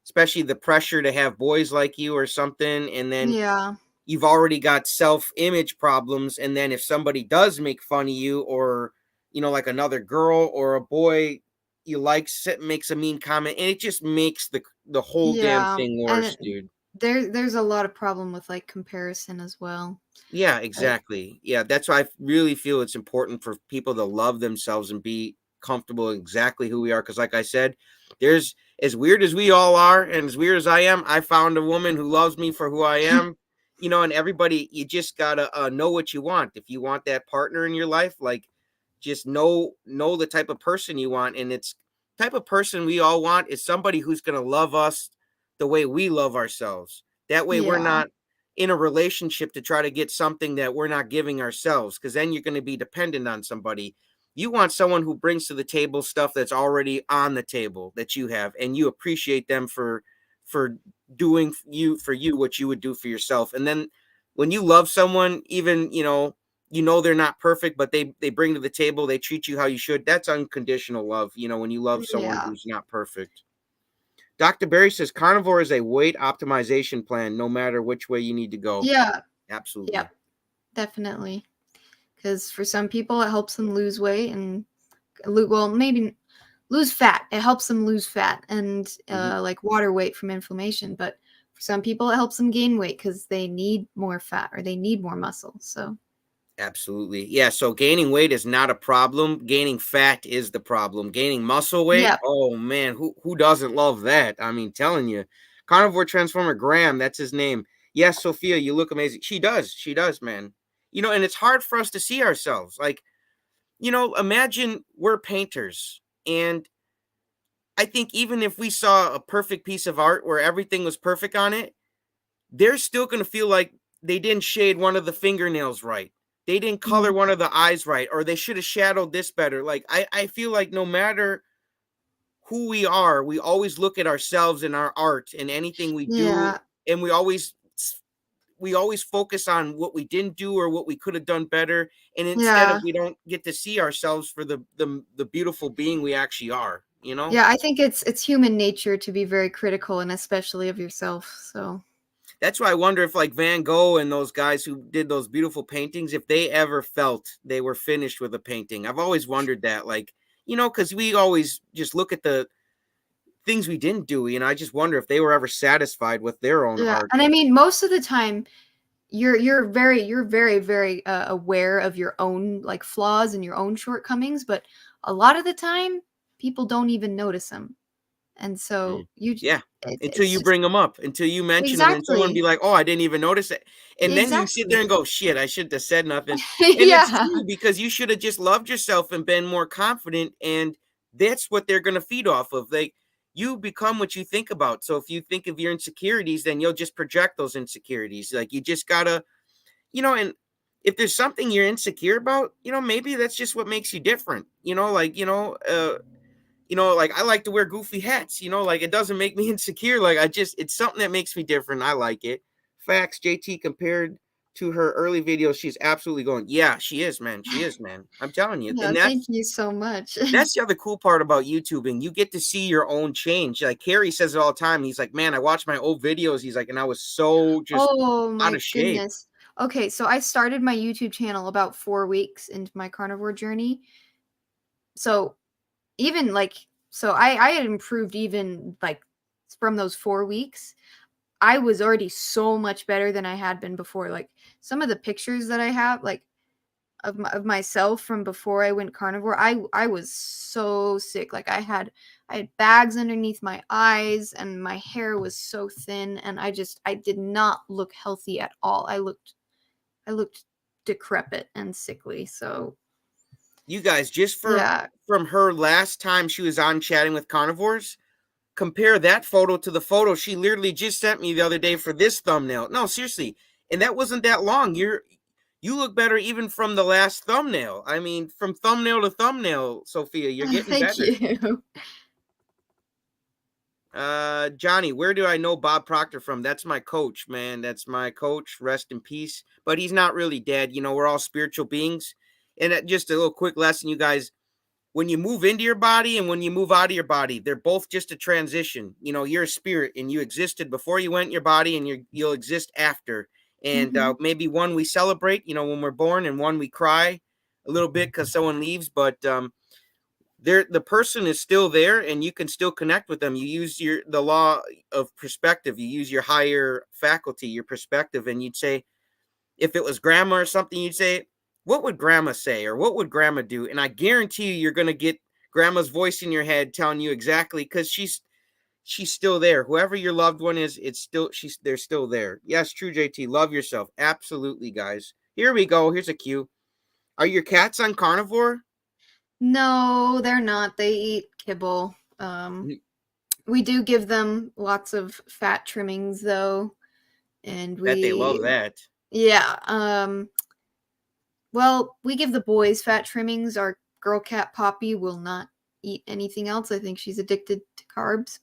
especially the pressure to have boys like you or something, and then Yeah. you've already got self-image problems, and then if somebody does make fun of you, or like another girl or a boy you like makes a mean comment, and it just makes the whole damn Yeah. thing worse, And dude. there's a lot of problem with like comparison as well. Yeah, Like exactly. Yeah, that's why I really feel it's important for people to love themselves and be comfortable exactly who we are. Because, like I said, there's as weird as we all are, and as weird as I am, I found a woman who loves me for who I am. And everybody, you just gotta know what you want. If you want that partner in your life, like, just know the type of person you want, and it's type of person we all want is somebody who's gonna love us the way we love ourselves. That way, we're yeah. not in a relationship to try to get something that we're not giving ourselves, because then you're going to be dependent on somebody. You want someone who brings to the table stuff that's already on the table that you have, and you appreciate them for doing for you what you would do for yourself. And then when you love someone, even they're not perfect, but they bring to the table, they treat you how you should. That's unconditional love, when you love someone Yeah. who's not perfect. Dr. Barry says carnivore is a weight optimization plan, no matter which way you need to go. Yeah. Absolutely. Yep. Definitely. Because for some people, it helps them lose weight and well, maybe lose fat. It helps them lose fat and Hmm. like water weight from inflammation. But for some people, it helps them gain weight because they need more fat or they need more muscle. So Absolutely. Yeah. So gaining weight is not a problem. Gaining fat is the problem. Gaining muscle weight. yeah, Oh man, who doesn't love that? I mean, telling you. Carnivore Transformer Graham, that's his name. Yes, Sophia, you look amazing. She does. She does, man. And it's hard for us to see ourselves. Like, imagine we're painters, and I think even if we saw a perfect piece of art where everything was perfect on it, they're still going to feel like they didn't shade one of the fingernails right. They didn't color mm, one of the eyes right, or they should have shadowed this better. Like, I feel like no matter who we are, we always look at ourselves and our art and anything we do, yeah, and we always focus on what we didn't do or what we could have done better, and instead of yeah, we don't get to see ourselves for the beautiful being we actually are. yeah. I think it's human nature to be very critical and especially of yourself. So That's why I wonder if, like, Van Gogh and those guys who did those beautiful paintings, if they ever felt they were finished with a painting. I've always wondered that, like, because we always just look at the things we didn't do. I just wonder if they were ever satisfied with their own yeah, art. and I mean, most of the time, you're very aware of your own like flaws and your own shortcomings, but a lot of the time, people don't even notice them, and Mm. so Yeah. Until it's you just bring them up, until you mention them, and someone be exactly, like, "Oh, I didn't even notice it," and then you sit there exactly, and go, "Shit, I shouldn't have said nothing." And it's yeah, true, because you should have just loved yourself and been more confident, and that's what they're gonna feed off of. Like, you become what you think about. So if you think of your insecurities, then you'll just project those insecurities. Like, you just gotta, and if there's something you're insecure about, maybe that's just what makes you different. Like, I like to wear goofy hats, like, it doesn't make me insecure. Like, it's something that makes me different. I like it. Facts, JT, compared to her early videos, she's absolutely going, yeah, she is, man. She is, man. I'm telling you. yeah. And Thank that's you so much. that's the other cool part about YouTubing. You get to see your own change. Like, Carrie says it all the time. He's like, man, I watched my old videos. He's like, and I was so just Oh out my of shape. goodness. Okay, so I started my YouTube channel about 4 weeks into my carnivore journey. So even like I had improved even like from those 4 weeks. I was already so much better than I had been before. Like some of the pictures that I have, like of myself from before I went carnivore, I was so sick. Like I had bags underneath my eyes and my hair was so thin and I did not look healthy at all. I looked decrepit and sickly. So You guys, just yeah. from her last time she was on chatting with carnivores, compare that photo to the photo she literally just sent me the other day for this thumbnail. No, seriously. And that wasn't that long. You look better even from the last thumbnail. I mean, from thumbnail to thumbnail, Sophia, you're getting Thank better. you. Johnny, where do I know Bob Proctor from? That's my coach, man. That's my coach. Rest in peace. But he's not really dead. You know, we're all spiritual beings. And just a little quick lesson, you guys. When you move into your body and when you move out of your body, they're both just a transition. You know, you're a spirit and you existed before you went in your body, and you'll exist after. And Hmm. maybe one we celebrate, you know, when we're born, and one we cry a little bit because someone leaves. But the person is still there, and you can still connect with them. You use the law of perspective. You use your higher faculty, your perspective, and you'd say, if it was grandma or something, you'd say, what would grandma say, or what would grandma do? And I guarantee you're going to get grandma's voice in your head telling you exactly, because she's still there. Whoever your loved one is, it's still they're still there. Yes, true, JT. Love yourself. Absolutely, guys. Here we go. Here's a cue. Are your cats on carnivore? No, they're not. They eat kibble. We do give them lots of fat trimmings though, and Bet they love that. yeah, well, we give the boys fat trimmings. Our girl cat Poppy will not eat anything else. I think she's addicted to carbs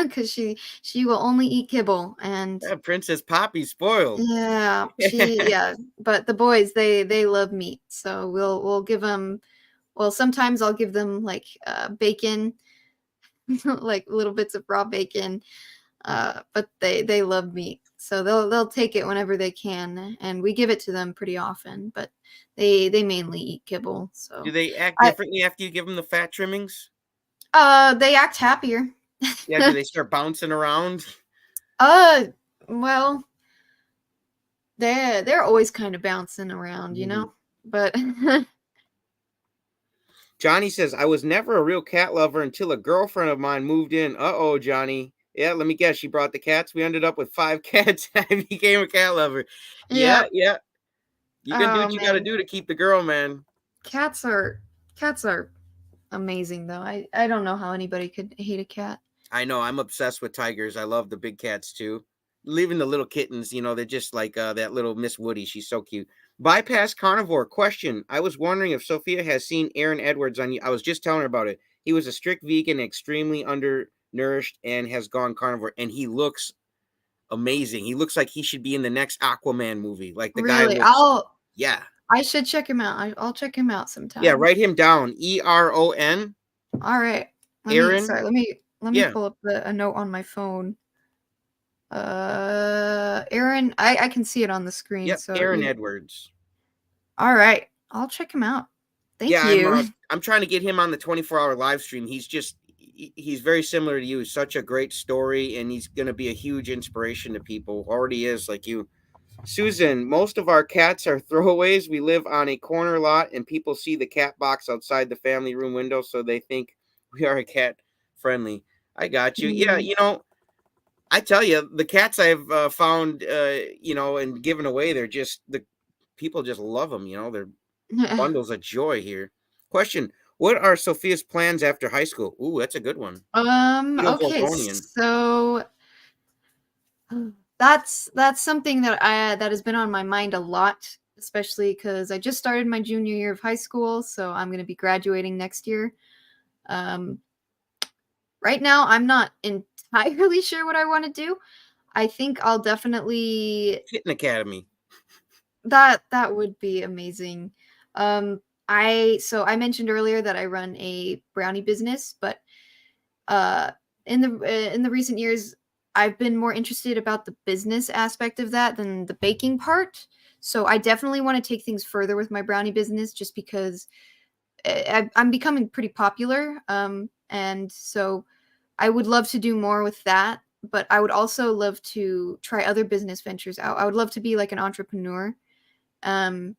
because she will only eat kibble. And That Princess Poppy spoiled. yeah. But the boys they love meat, so we'll give them. Well, sometimes I'll give them like bacon, like little bits of raw bacon. But they love meat, so they'll take it whenever they can, and we give it to them pretty often. But they mainly eat kibble. Do So they act I differently after you give them the fat trimmings? they act happier. Yeah, do they start bouncing around? uh well, they're always kind of bouncing around, you Mhm. know. But Johnny says, I was never a real cat lover until a girlfriend of mine moved in. Uh-oh, Johnny. Yeah, let me guess. She brought the cats. We ended up with 5 cats. I became a cat lover. Yeah, yeah. yeah. You can do Oh what you got to man, do to keep the girl, man. cats are cats are amazing though. I don't know how anybody could hate a cat. I know. I'm obsessed with tigers. I love the big cats too. Leaving the little kittens, you know, they're just like that little Miss Woody. She's so cute. Bypass carnivore question. I was wondering if Sophia has seen Aaron Edwards on you. I was just telling her about it. He was a strict vegan, extremely undernourished, and has gone carnivore. And he looks amazing. He looks like he should be in the next Aquaman movie. Like the guy Really, looks, yeah. I should check him out. I'll check him out Yeah, sometime. write him down. Eron. All right. Aaron. Let me Yeah. pull up a note on my phone. Aaron, I can see it on the screen. Yep. So Aaron you, Edwards. all right. I'll check him out. Yeah, Thank you. I'm trying to get him on the 24-hour live stream. He's very similar to you. Such a great story, and he's going to be a huge inspiration to people. Already is, like you. Susan, most of our cats are throwaways. We live on a corner lot, and people see the cat box outside the family room window, so they think we are a cat friendly. I got you. Yeah, Mm. you know, I tell you, the cats I've found, you know, and given away, they're just the people just love them. You know, they're bundles of joy here. Question: what are Sophia's plans after high school? Ooh, that's a good one. Keto Okay, Voltonian. so that's something that has been on my mind a lot, especially because I just started my junior year of high school, so I'm going to be graduating next year. Um, right now, I'm not entirely sure what I want to do. I think I'll definitely Kitten Academy. that would be amazing. I mentioned earlier that I run a brownie business, but uh in the recent years I've been more interested about the business aspect of that than the baking part. So I definitely want to take things further with my brownie business just because I'm becoming pretty popular. And so I would love to do more with that, but I would also love to try other business ventures out. I would love to be like an entrepreneur. Um,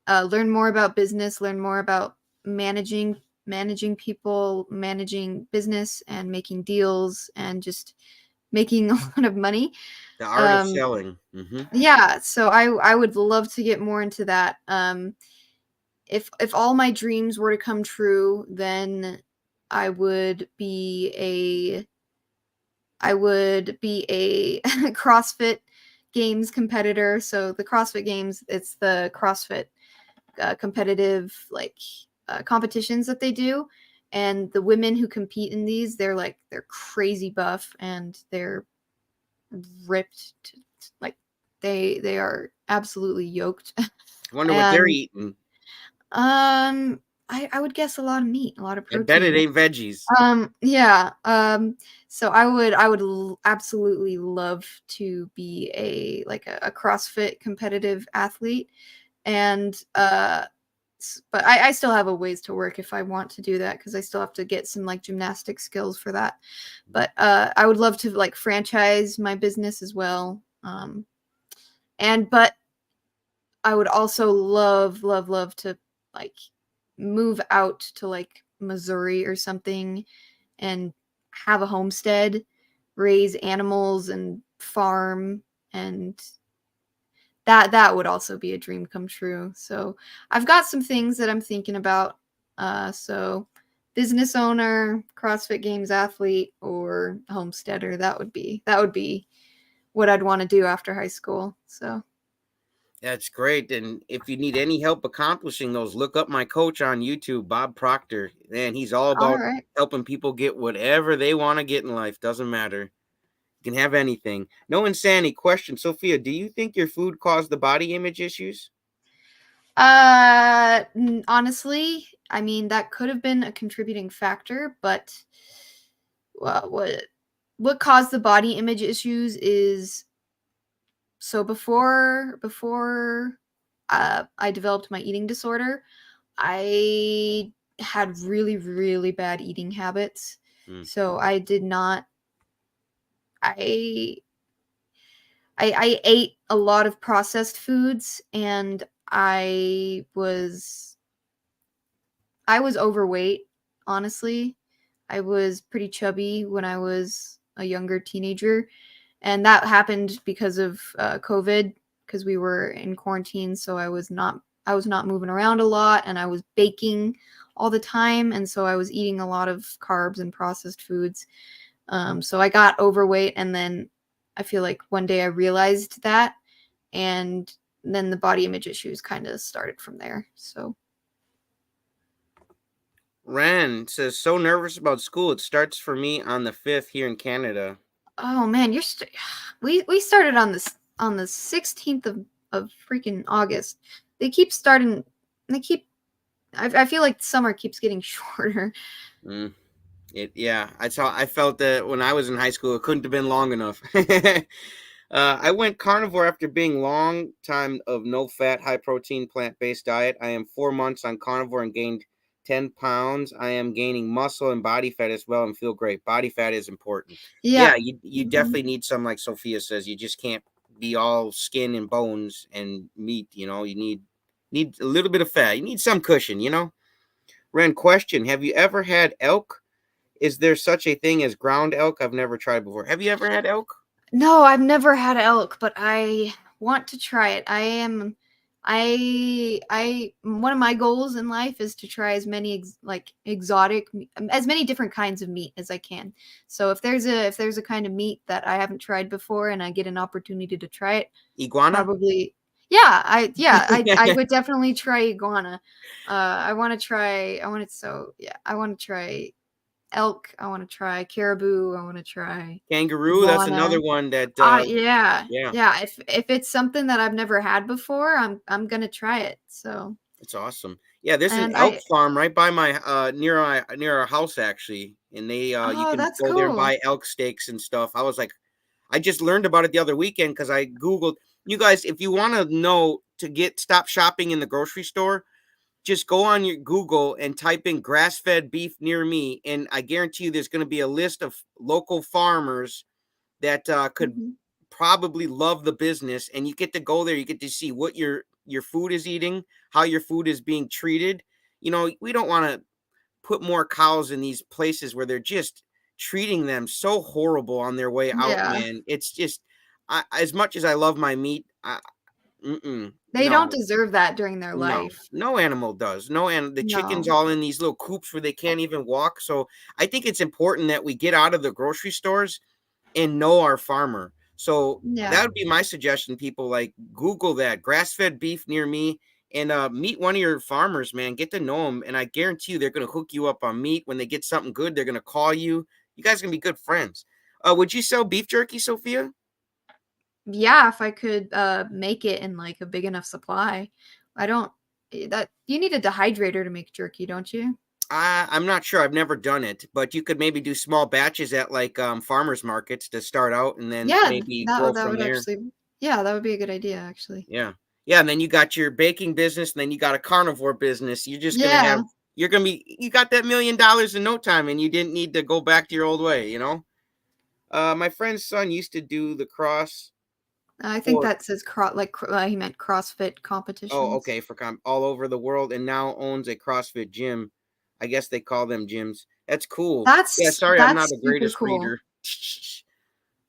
learn more about business, learn more about managing people, managing business, and making deals, and just making a lot of money. The art of Um, selling. Mm-hmm. yeah, so I would love to get more into that. If all my dreams were to come true, then I would be a I would be a CrossFit Games competitor. So the CrossFit Games, it's the CrossFit competitive competitions that they do, and the women who compete in these, they're crazy buff and they're ripped, like they are absolutely yoked. I wonder what they're And eating. I would guess a lot of meat, a lot of I bet it protein. ain't veggies. Yeah. So I would absolutely love to be a CrossFit competitive athlete, and but I still have a ways to work if I want to do that, because I still have to get some like gymnastic skills for that. But I would love to like franchise my business as well. And but I would also love to like move out to like Missouri or something and have a homestead, raise animals and farm, and that would also be a dream come true. So I've got some things that I'm thinking about. So business owner, CrossFit Games athlete, or homesteader. That would be what I'd want to do after high school. So That's great. And if you need any help accomplishing those, look up my coach on YouTube, Bob Proctor. Man, he's all all about right. helping people get whatever they want to get in life. Doesn't matter. You can have anything. No insanity. Question, Sophia, do you think your food caused the body image issues? Honestly, I mean that could have been a contributing factor, but well, what caused the body image issues is, so before I developed my eating disorder, I had really really bad eating habits. Mm. So I did not. I I ate a lot of processed foods, and I was overweight, honestly. I was pretty chubby when I was a younger teenager, and that happened because of COVID, because we were in quarantine, so I was not moving around a lot, and I was baking all the time, and so I was eating a lot of carbs and processed foods. So I got overweight, and then I feel like one day I realized that, and then the body image issues kind of started from there. So Ren says, so nervous about school. It starts for me on the 5th here in Canada. oh man, we started on the 16th of freaking August. They keep starting. They keep. I feel like summer keeps getting shorter. Mm. I felt that when I was in high school, it couldn't have been long enough. I went carnivore after being long time of no fat, high protein, plant based diet. I am 4 months on carnivore and gained 10 pounds. I am gaining muscle and body fat as well and feel great. Body fat is important. Yeah. Yeah, you Mhm. definitely need some, like Sophia says. You just can't be all skin and bones and meat. You need a little bit of fat. You need some cushion. Ren, question: have you ever had elk? Is there such a thing as ground elk? I've never tried before. Have you ever had elk? No, I've never had elk, but I want to try it. One of my goals in life is to try as many as many different kinds of meat as I can. So if there's a kind of meat that I haven't tried before and I get an opportunity to try it, Iguana? probably, yeah, I would definitely try iguana. I want to try elk, I want to try caribou, I want to try Kangaroo? That's iguana. another one that, Yeah, yeah, yeah. If it's something that I've never had before, I'm gonna try it. So, it's awesome. Yeah, there's an and elk I farm right by my near our house actually, and they you oh, can that's go there and cool. buy elk steaks and stuff. I was like, I just learned about it the other weekend because I googled. You guys, if you want to know to get stop shopping in the grocery store, just go on your Google and type in grass fed beef near me, and I guarantee you there's going to be a list of local farmers that could Mhm. probably love the business, and you get to go there, you get to see what your food is eating, how your food is being treated. We don't want to put more cows in these places where they're just treating them so horrible on their way out, Yeah, man. It's just as much as I love my meat, they don't no, deserve that during their no, life. no animal does. No, and the chickens No. all in these little coops where they can't even walk. So I think it's important that we get out of the grocery stores and know our farmer. So Yeah. that would be my suggestion. People like Google that grass-fed beef near me, and meet one of your farmers, man. Get to know them, and I guarantee you they're gonna hook you up on meat. When they get something good, they're gonna call you. You guys are gonna be good friends. Would you sell beef jerky, Sophia? Yeah, if I could make it in like a big enough supply. I don't that you need a dehydrator to make jerky, don't you? I'm not sure. I've never done it, but you could maybe do small batches at like farmers markets to start out, and then Yeah, maybe grow that from would there. actually yeah, that would be a good idea actually. Yeah, yeah, and then you got your baking business, and then you got a carnivore business. You're just gonna have Yeah, you're gonna be you got that $1 million in no time, and you didn't need to go back to your old way. You know, my friend's son used to do the cross I think for that says he meant CrossFit oh competitions. okay for all over the world, and now owns a CrossFit gym. I guess they call them gyms. That's cool. Yeah, sorry, I'm not That's the super greatest cool. reader.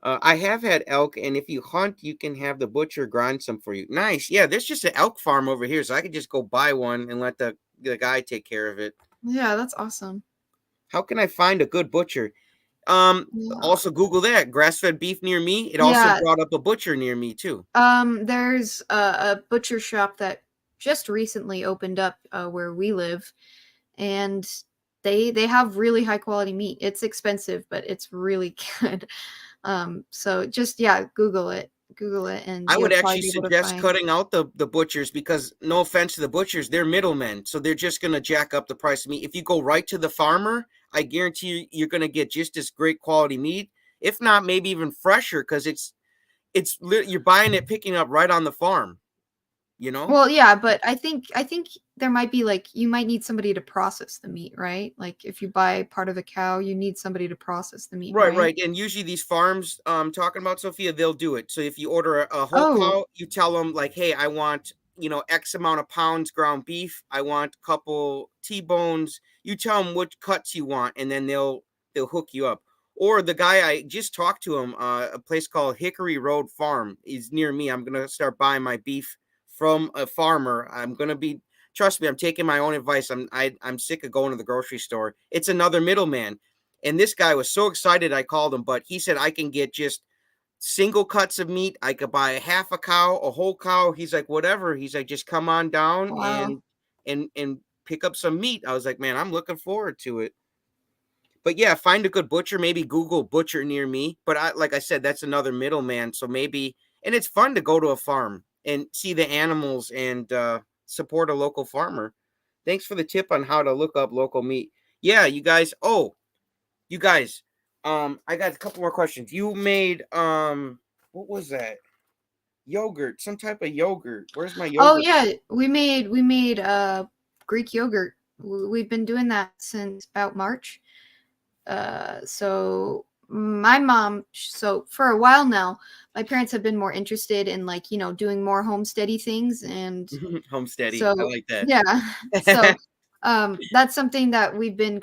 I have had elk, and if you hunt, you can have the butcher grind some for you. Nice. Yeah, there's just an elk farm over here, so I could just go buy one and let the guy take care of it. Yeah, that's awesome. How can I find a good butcher? Yeah. Also Google that grass-fed beef near me. It also Yeah, brought up a butcher near me too. there's a butcher shop that just recently opened up where we live, and they have really high quality meat. It's expensive, but it's really good. So just yeah, Google it, and I would you'll probably actually be able to suggest find. cutting out the butchers because no offense to the butchers, they're middlemen. So they're just gonna jack up the price of meat. If you go right to the farmer, I guarantee you're gonna get just as great quality meat, if not maybe even fresher, because you're buying it, picking up right on the farm, you know? Well, yeah, but I think there might be like you might need somebody to process the meat, right? Like if you buy part of the cow, you need somebody to process the meat, Right, right? right. And usually these farms talking about Sophia, they'll do it. So if you order a whole Oh, cow, you tell them like, "Hey, I want, X amount of pounds ground beef. I want a couple T-bones." You tell them what cuts you want, and then they'll hook you up. Or the guy I just talked to him, a place called Hickory Road Farm is near me. I'm going to start buying my beef from a farmer. I'm going to be Trust me, I'm taking my own advice. I'm sick of going to the grocery store. It's another middleman, and this guy was so excited I called him, but he said I can get just single cuts of meat. I could buy a half a cow, a whole cow. He's like, whatever. He's like, just come on down wow. and pick up some meat. I was like, man, I'm looking forward to it. But yeah, find a good butcher. Maybe Google butcher near me. But like I said, that's another middleman. So maybe, and it's fun to go to a farm and see the animals and support a local farmer. Thanks for the tip on how to look up local meat. Yeah, you guys. Oh, you guys, I got a couple more questions. You made what was that? Yogurt, some type of yogurt. Where's my Oh yogurt? yeah, we made Greek yogurt. We've been doing that since about March. So my mom, so for a while now, my parents have been more interested in like, doing more homesteady things, and Homesteady. I so like that. yeah. So that's something that we've been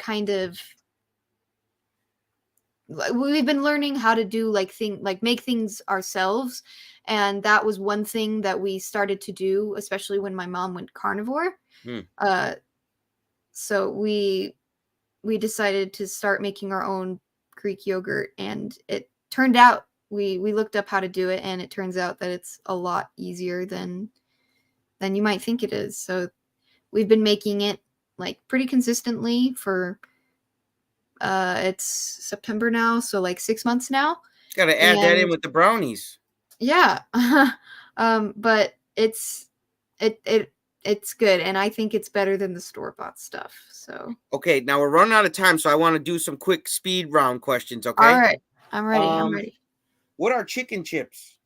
learning how to do like make things ourselves, and that was one thing that we started to do, especially when my mom went carnivore. Hmm. uh so we decided to start making our own Greek yogurt, and it turned out we looked up how to do it, and it turns out that it's a lot easier than you might think it is. So we've been making it like pretty consistently for it's September now, so like 6 months now. Got to add that in And with the brownies. yeah. But it it's good, and I think it's better than the store-bought stuff. So Okay, now we're running out of time, so I want to do some quick speed round questions. all Okay. right, I'm Um, ready. what are chicken chips?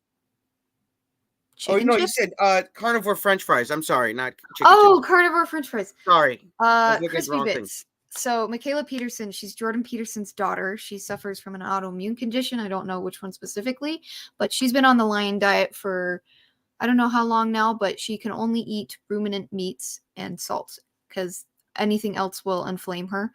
Oh Chicken no, you chips. said carnivore French fries. I'm sorry, not chicken chips. Oh, carnivore French fries. Sorry, I was looking at the Crispy wrong thing. bits. So Michaela Peterson, she's Jordan Peterson's daughter. She suffers from an autoimmune condition. I don't know which one specifically, but she's been on the lion diet for I don't know how long now, but she can only eat ruminant meats and salt because anything else will inflame her.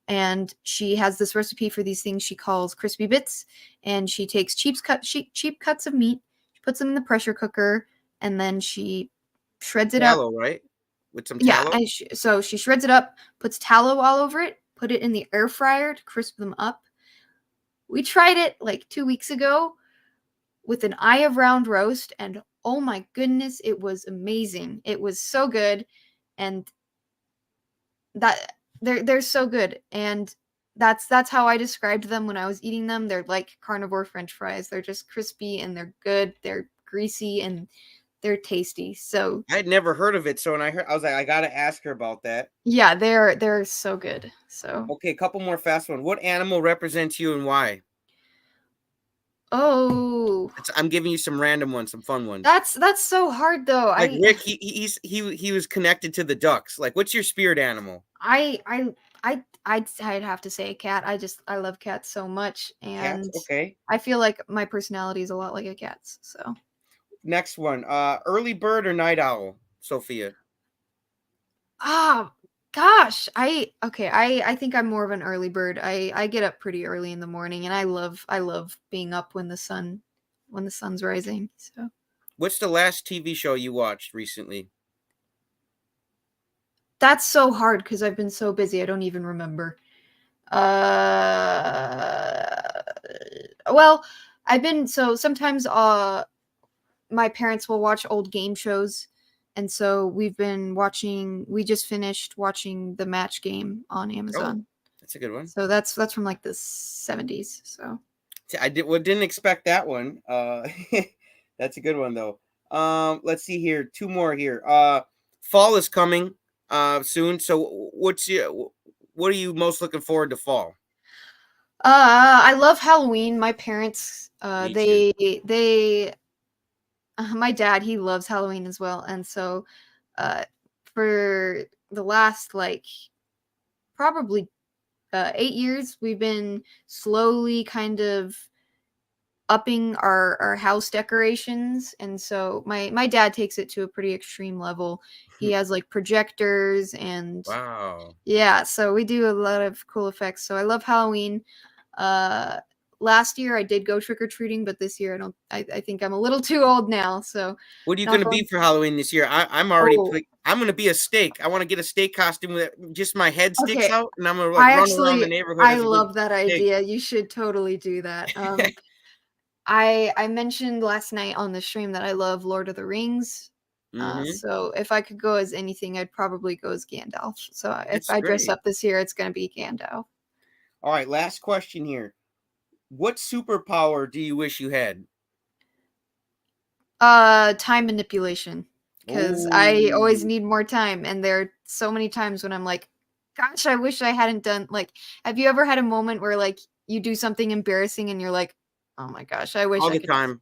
And she has this recipe for these things she calls crispy bits, and she takes cheap cuts of meat, she puts them in the pressure cooker, and then she shreds it up. Tallow, right? With some Yeah, tallow. and so she shreds it up, puts tallow all over it, put it in the air fryer to crisp them up. We tried it like 2 weeks ago. with an eye of round roast, and oh my goodness, it was amazing. It was so good, and that they're so good, and that's how I described them when I was eating them. They're like carnivore French fries. They're just crispy and they're good. They're greasy and they're tasty. So I had never heard of it, so when I heard, I was like, I gotta ask her about that. yeah, they're so good. So Okay, a couple more fast ones. What animal represents you and why? oh, I'm giving you some random ones, some fun ones. that's so hard though. Like Rick, he was connected to the ducks. Like, what's your spirit animal? I'd have to say a cat. I love cats so much, Cats. and Okay. I feel like my personality is a lot like a cat's. So Next one. Early bird or night owl, Sophia? ah, gosh, I think I'm more of an early bird. I get up pretty early in the morning, and I love being up when the sun's rising. So What's the last TV show you watched recently? that's so hard because I've been so busy. I don't even remember. Uh, well, I've been so sometimes my parents will watch old game shows, and so we just finished watching the Match Game on Oh, Amazon. that's a good one. So that's from like the 70s. So Didn't expect that one. That's a good one though. Let's see here. Two more here. Fall is coming soon. So what are you most looking forward to fall? I love Halloween. My parents Me too. they my dad, he loves Halloween as well, and so uh for the last like probably 8 years we've been slowly kind of upping our house decorations, and so my dad takes it to a pretty extreme level. He has like projectors and Wow. yeah, so we do a lot of cool effects. So I love Halloween. uh Last year I did go trick-or-treating, but this year I think I'm a little too old now, so What are you not going to going. be for Halloween this year? I'm already. Oh, I'm going to be a steak. I want to get a steak costume with just my head sticks okay. out, and I'm going to like I run around the actually neighborhood I as a good love that steak. idea. You should totally do that. I mentioned last night on the stream that I love Lord of the Rings. Mm-hmm. So if I could go as anything, I'd probably go as Gandalf. So if That's I dress great. up this year, it's gonna be Gandalf. All right, last question here. What superpower do you wish you had? Time manipulation, because I always Oh, need more time, and there are so many times when I'm like, gosh, I wish I hadn't done like. Have you ever had a moment where like you do something embarrassing and you're like, oh my gosh, I wish all I the could just time.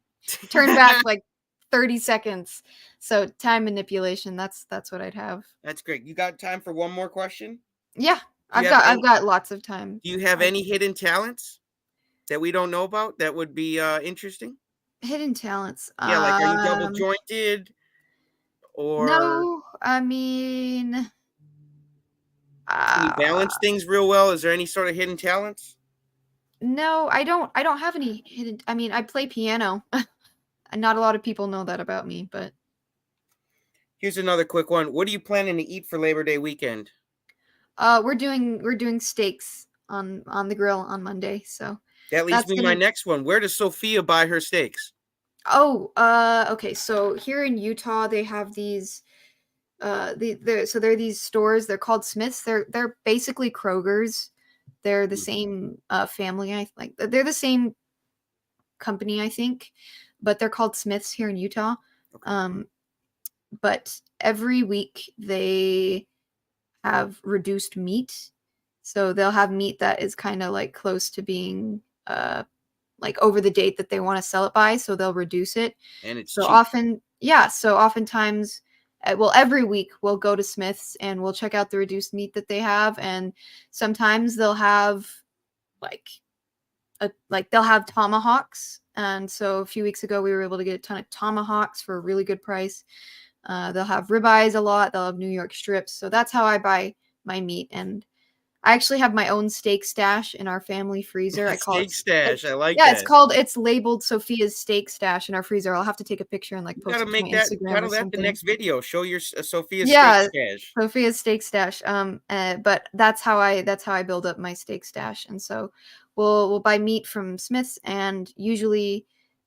turn back like 30 seconds. So time manipulation, that's what I'd have. That's great. You got time for one more question? Yeah, Do you I've have got I've any? got lots of time. Do you have I any hidden talents that we don't know about that would be interesting? hidden talents. Yeah, like are you double jointed or No, I mean, can you balance uh, things real well? Is there any sort of hidden talents? no, I don't have any hidden. I mean, I play piano. And not a lot of people know that about me, but Here's another quick one. What are you planning to eat for Labor Day weekend? we're doing steaks on the grill on Monday. So That leads that's me to my gonna. next one. Where does Sophia buy her steaks? Oh, okay. So here in Utah, they have these. They're these stores. They're called Smiths. They're basically Kroger's. They're the Mm, same family. I like. They're the same company, I think, but they're called Smiths here in Utah. okay. Um, but every week they have reduced meat. So they'll have meat that is kind of like close to being like over the date that they want to sell it by, so they'll reduce it. And it's So cheap. often, yeah, so oftentimes well, every week we'll go to Smith's and we'll check out the reduced meat that they have, and sometimes they'll have like like they'll have tomahawks. And so a few weeks ago we were able to get a ton of tomahawks for a really good price. They'll have ribeyes a lot. They'll have New York strips. So that's how I buy my meat. And I actually have my own steak stash in our family freezer. I call it. Steak stash. I like Yeah, that. it's labeled Sophia's steak stash in our freezer. I'll have to take a picture and like You post gotta it to my make that Instagram or title that the something. next video. Show your Sophia steak Yeah, stash. Sophia's steak stash. But that's how I build up my steak stash. And so we'll buy meat from Smith's, and usually,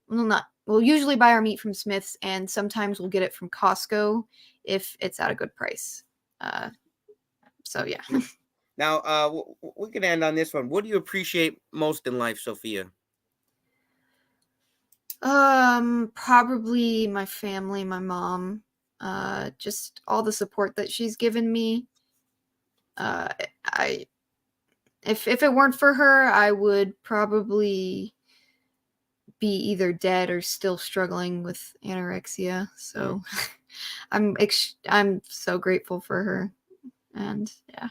well, not we'll usually buy our meat from Smith's, and sometimes we'll get it from Costco if it's at a good price. Uh, so yeah. Now, we can end on this one. What do you appreciate most in life, Sophia? Probably my family, my mom, just all the support that she's given me. Uh, I if it weren't for her, I would probably be either dead or still struggling with anorexia. Mm. So I'm so grateful for her, and yeah.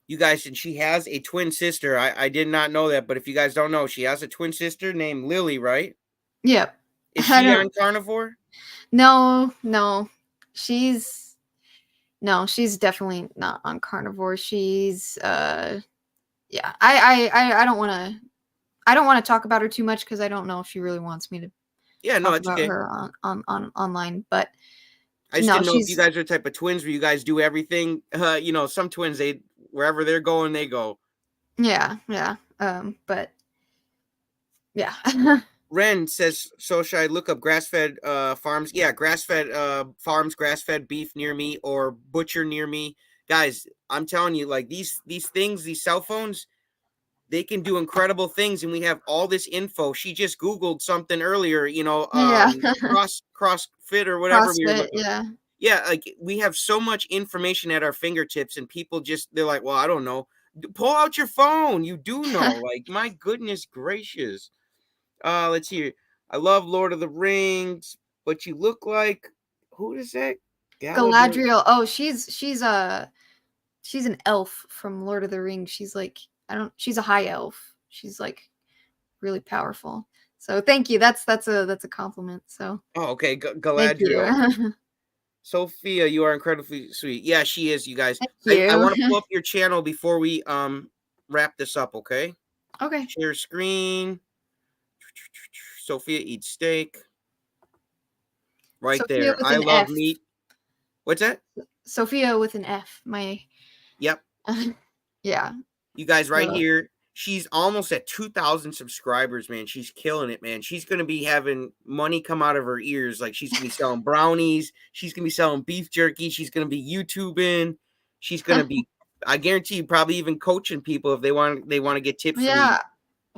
You guys, and she has a twin sister. I did not know that, but if you guys don't know, she has a twin sister named Lily, right? Yep. Is I she don't. on Carnivore? No, no. She's no, she's definitely not on carnivore. She's yeah. I don't want to talk about her too much because I don't know if she really wants me to Yeah, no, talk it's about okay. her on online. But I just no, didn't know if you she's guys are the type of twins where you guys do everything. Some twins, they wherever they're going, they go. yeah, yeah. But yeah. Ren says, so should I look up grass fed farms? Yeah, grass fed farms, grass fed beef near me or butcher near me. Guys, I'm telling you, like these things, these cell phones, they can do incredible things, and we have all this info. She just Googled something earlier, Yeah. CrossFit or whatever we were CrossFit, looking. yeah. Yeah, like we have so much information at our fingertips, and people they're like, well, I don't know. Pull out your phone. You do know. Like, my goodness gracious. Let's see. I love Lord of the Rings, but you look like who is that? Galadriel. Galadriel. Oh, she's an elf from Lord of the Rings. She's like I don't she's a high elf. She's like really powerful. So thank you. That's a compliment. So Oh, okay, thank you. Galadriel. Sophia, you are incredibly sweet. Yeah, she is, you guys. Thank I you. want to pull up your channel before we wrap this up, okay? Okay. Share screen. Sophia eats steak. Right Sophia there. with I an love F. meat. What's that? Sophia with an F. My Yep. yeah. You guys right So here. She's almost at 2,000 subscribers, man. She's killing it, man. She's going to be having money come out of her ears. Like, she's going to be selling brownies. She's going to be selling beef jerky. She's going to be YouTubing. She's going to be, I guarantee you, probably even coaching people if they want to get tips from you. yeah.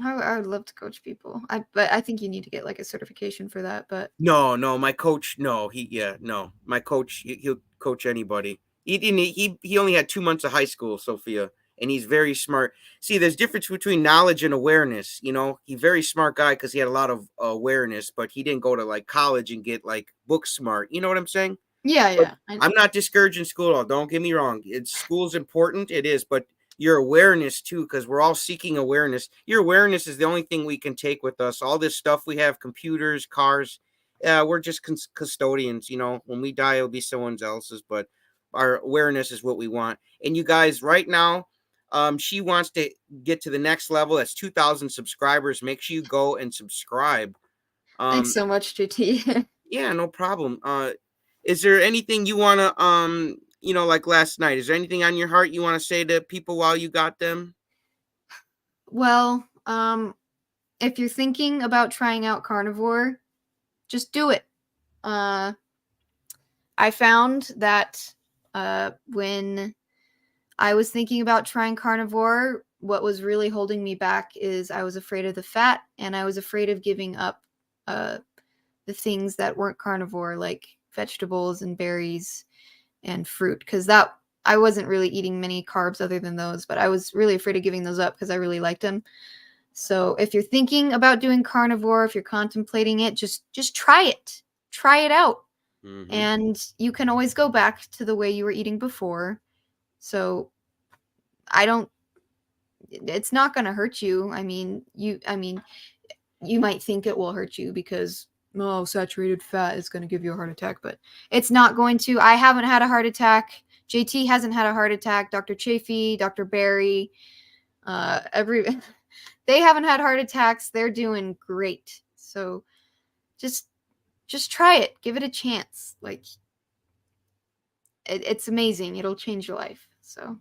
I would love to coach people. But I think you need to get like a certification for that. But No, my coach, no, no, my coach, he'll coach anybody. He didn't, he only had 2 months of high school, Sophia, and he's very smart. See, there's difference between knowledge and awareness. He's very smart guy because he had a lot of awareness, but he didn't go to like college and get like book smart. You know what I'm saying? yeah, But yeah. I'm not discouraging school at all. Don't get me wrong. School's important. It is, but your awareness too, because we're all seeking awareness. Your awareness is the only thing we can take with us. All this stuff we have, computers, cars, we're just custodians. When we die, it'll be someone else's, but our awareness is what we want. And you guys, right now, she wants to get to the next level. That's 2,000 subscribers. Make sure you go and subscribe. Thanks Um, so much, JT. yeah, no problem. Is there anything you want to, like last night, is there anything on your heart you want to say to people while you got them? Well, if you're thinking about trying out carnivore, just do it. Uh, I found that when I was thinking about trying carnivore, what was really holding me back is I was afraid of the fat and I was afraid of giving up uh, the things that weren't carnivore, like vegetables and berries and fruit, because that I wasn't really eating many carbs other than those, but I was really afraid of giving those up because I really liked them. So if you're thinking about doing carnivore, if you're contemplating it, just try it. Try it out. Mm-hmm. And you can always go back to the way you were eating before. So I don't it's not going to hurt you. You might think it will hurt you because saturated fat is going to give you a heart attack, but it's not going to. I haven't had a heart attack. JT hasn't had a heart attack. Dr. Chafee, Dr. Barry, every they haven't had heart attacks. They're doing great. So just try it. Give it a chance. Like it's amazing. It'll change your life. So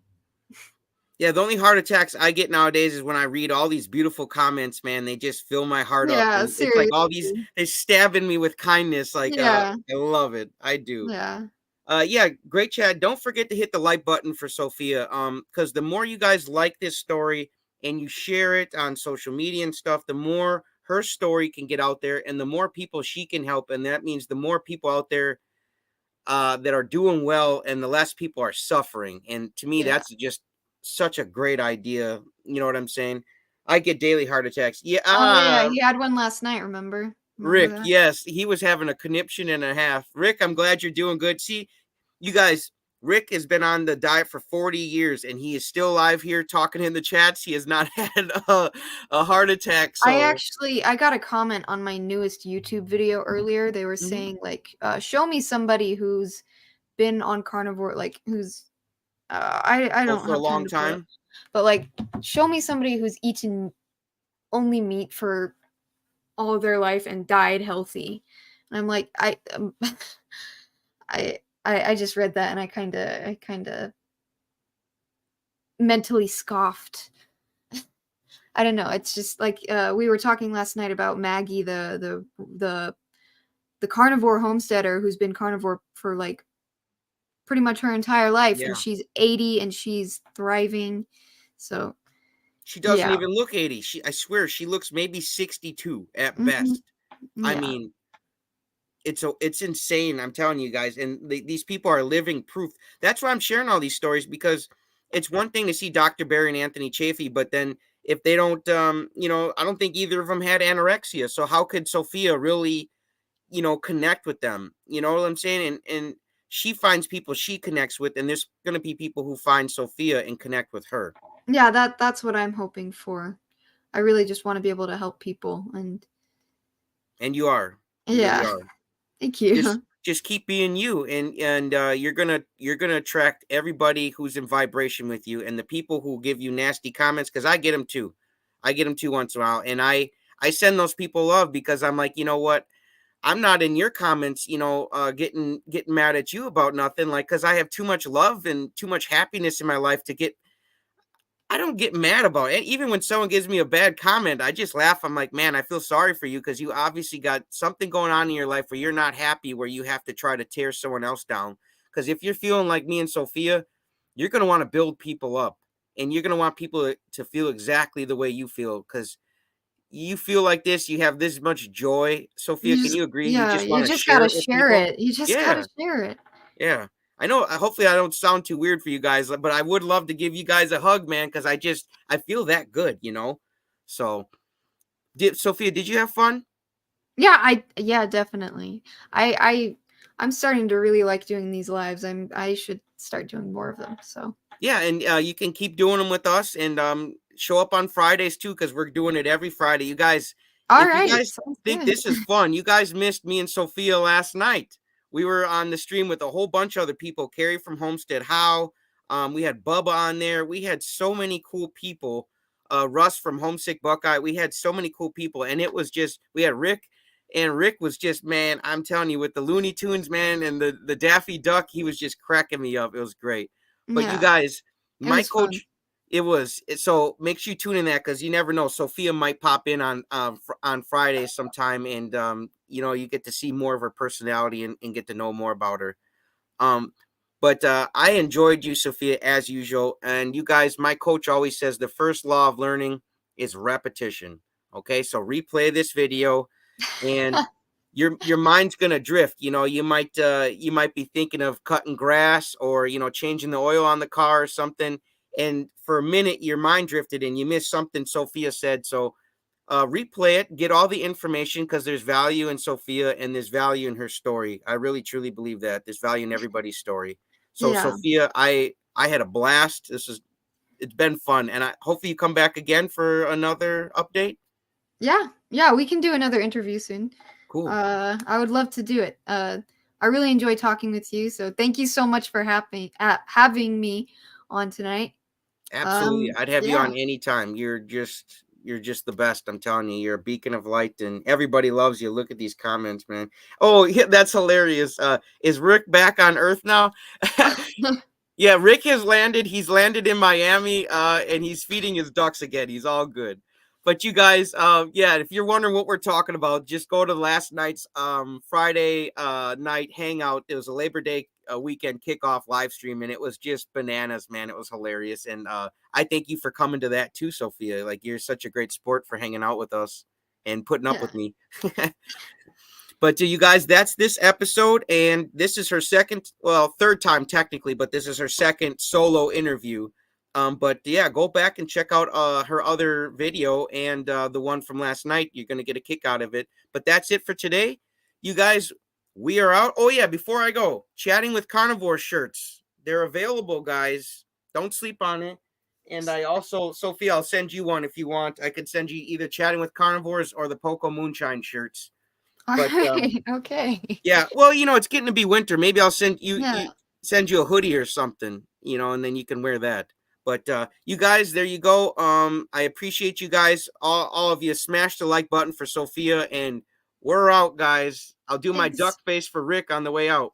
Yeah, the only heart attacks I get nowadays is when I read all these beautiful comments, man. They just fill my heart up. Yeah, And it's like all these, seriously. they stabbing me with kindness. Like, Yeah, I love it. I do. yeah. Yeah, great chat. Don't forget to hit the like button for Sophia. Because the more you guys like this story and you share it on social media and stuff, the more her story can get out there and the more people she can help. And that means the more people out there that are doing well and the less people are suffering. And to me, Yeah. that's just such a great idea. You know what I'm saying? I get daily heart attacks. Yeah, Oh, yeah, he had one last night, remember? Remember Rick, that? yes, he was having a conniption and a half. Rick, I'm glad you're doing good. See, you guys, Rick has been on the diet for 40 years and he is still alive here talking in the chats. He has not had a heart attack. So, I got a comment on my newest YouTube video earlier. They were mhm. saying like, show me somebody who's been on carnivore, like who's I Oh, don't for a have time long to put it, time. but like, show me somebody who's eaten only meat for all of their life and died healthy. And I'm like, I just read that and I kind of mentally scoffed. I don't know. It's just like we were talking last night about Maggie, the carnivore homesteader who's been carnivore for like pretty much her entire life, and Yeah. she's 80 and she's thriving. So She doesn't yeah, even look 80. I swear she looks maybe 62 at hmm best. I yeah, mean, it's insane. I'm telling you guys, and these people are living proof. That's why I'm sharing all these stories because it's one thing to see Dr. Barry and Anthony Chafee, but then if they don't, I don't think either of them had anorexia. So how could Sophia really, connect with them? You know what I'm saying? And she finds people she connects with, and there's going to be people who find Sophia and connect with her. yeah. That's what I'm hoping for. I really just want to be able to help people, and And you are, you really yeah, are. thank just you. just keep being you, and you're gonna attract everybody who's in vibration with you, and the people who give you nasty comments, because I get them too once in a while, and I send those people love because I'm like, you know what, I'm not in your comments, getting mad at you about nothing, like, because I have too much love and too much happiness in my life to get. I don't get mad about it. Even when someone gives me a bad comment, I just laugh. I'm like, man, I feel sorry for you because you obviously got something going on in your life where you're not happy, where you have to try to tear someone else down. Because if you're feeling like me and Sophia, you're going to want to build people up and you're going to want people to feel exactly the way you feel because you feel like this. You have this much joy. Sophia, You can just you agree? You yeah, just you want to just share gotta it with share people. it. You just gotta Yeah. share it. Yeah. I know. Hopefully, I don't sound too weird for you guys, but I would love to give you guys a hug, man, because I feel that good. So, Sophia, did you have fun? Yeah, definitely. I'm starting to really like doing these lives. I should start doing more of them. So Yeah, and you can keep doing them with us, and show up on Fridays too, because we're doing it every Friday. You guys, all if you right, guys sounds think good. this is fun, you guys missed me and Sophia last night. We were on the stream with a whole bunch of other people. Carrie from Homestead How, we had Bubba on there. We had so many cool people. Russ from Homesick Buckeye. We had so many cool people, and it was just we had Rick. And Rick was just, man, I'm telling you, with the Looney Tunes, man, and the Daffy Duck, he was just cracking me up. It was great. But you Yeah, guys, it my was fun. coach, so make sure you tune in that because you never know. Sophia might pop in on Friday sometime, and you get to see more of her personality and get to know more about her. Um, but I enjoyed you, Sophia, as usual. And you guys, my coach always says the first law of learning is repetition. Okay, so replay this video and your mind's gonna drift. You might be thinking of cutting grass or changing the oil on the car or something, and for a minute your mind drifted and you missed something Sophia said. So replay it, get all the information because there's value in Sophia and there's value in her story. I really truly believe that there's value in everybody's story. So Yeah, Sophia, I had a blast. It's been fun, and I hopefully you come back again for another update. yeah. We can do another interview soon. Cool. I would love to do it. I really enjoy talking with you. So thank you so much for having me on tonight. Absolutely. I'd have you Yeah. on anytime. You're just the best. I'm telling you. You're a beacon of light and everybody loves you. Look at these comments, man. Oh, yeah, that's hilarious. Is Rick back on Earth now? Yeah, Rick has landed. He's landed in Miami, and he's feeding his ducks again. He's all good. But you guys, yeah, if you're wondering what we're talking about, just go to last night's Friday night hangout. It was a Labor Day weekend kickoff live stream, and it was just bananas, man. It was hilarious, and I thank you for coming to that too, Sophia. Like you're such a great sport for hanging out with us and putting up Yeah. with me. But you guys, that's this episode, and this is her second, well, third time technically, but this is her second solo interview. But yeah, go back and check out her other video and the one from last night. You're gonna get a kick out of it. But that's it for today, you guys. We are out. Oh yeah, before I go, chatting with Carnivore shirts. They're available, guys. Don't sleep on it. And I also, Sophia, I'll send you one if you want. I could send you either chatting with carnivores or the Poco Moonshine shirts. All But right. Okay. yeah, well, it's getting to be winter. Maybe I'll Yeah. send you a hoodie or something, and then you can wear that. But you guys, there you go. I appreciate you guys, all of you. Smash the like button for Sophia, and we're out, guys. I'll do my duck Thanks. face for Rick on the way out.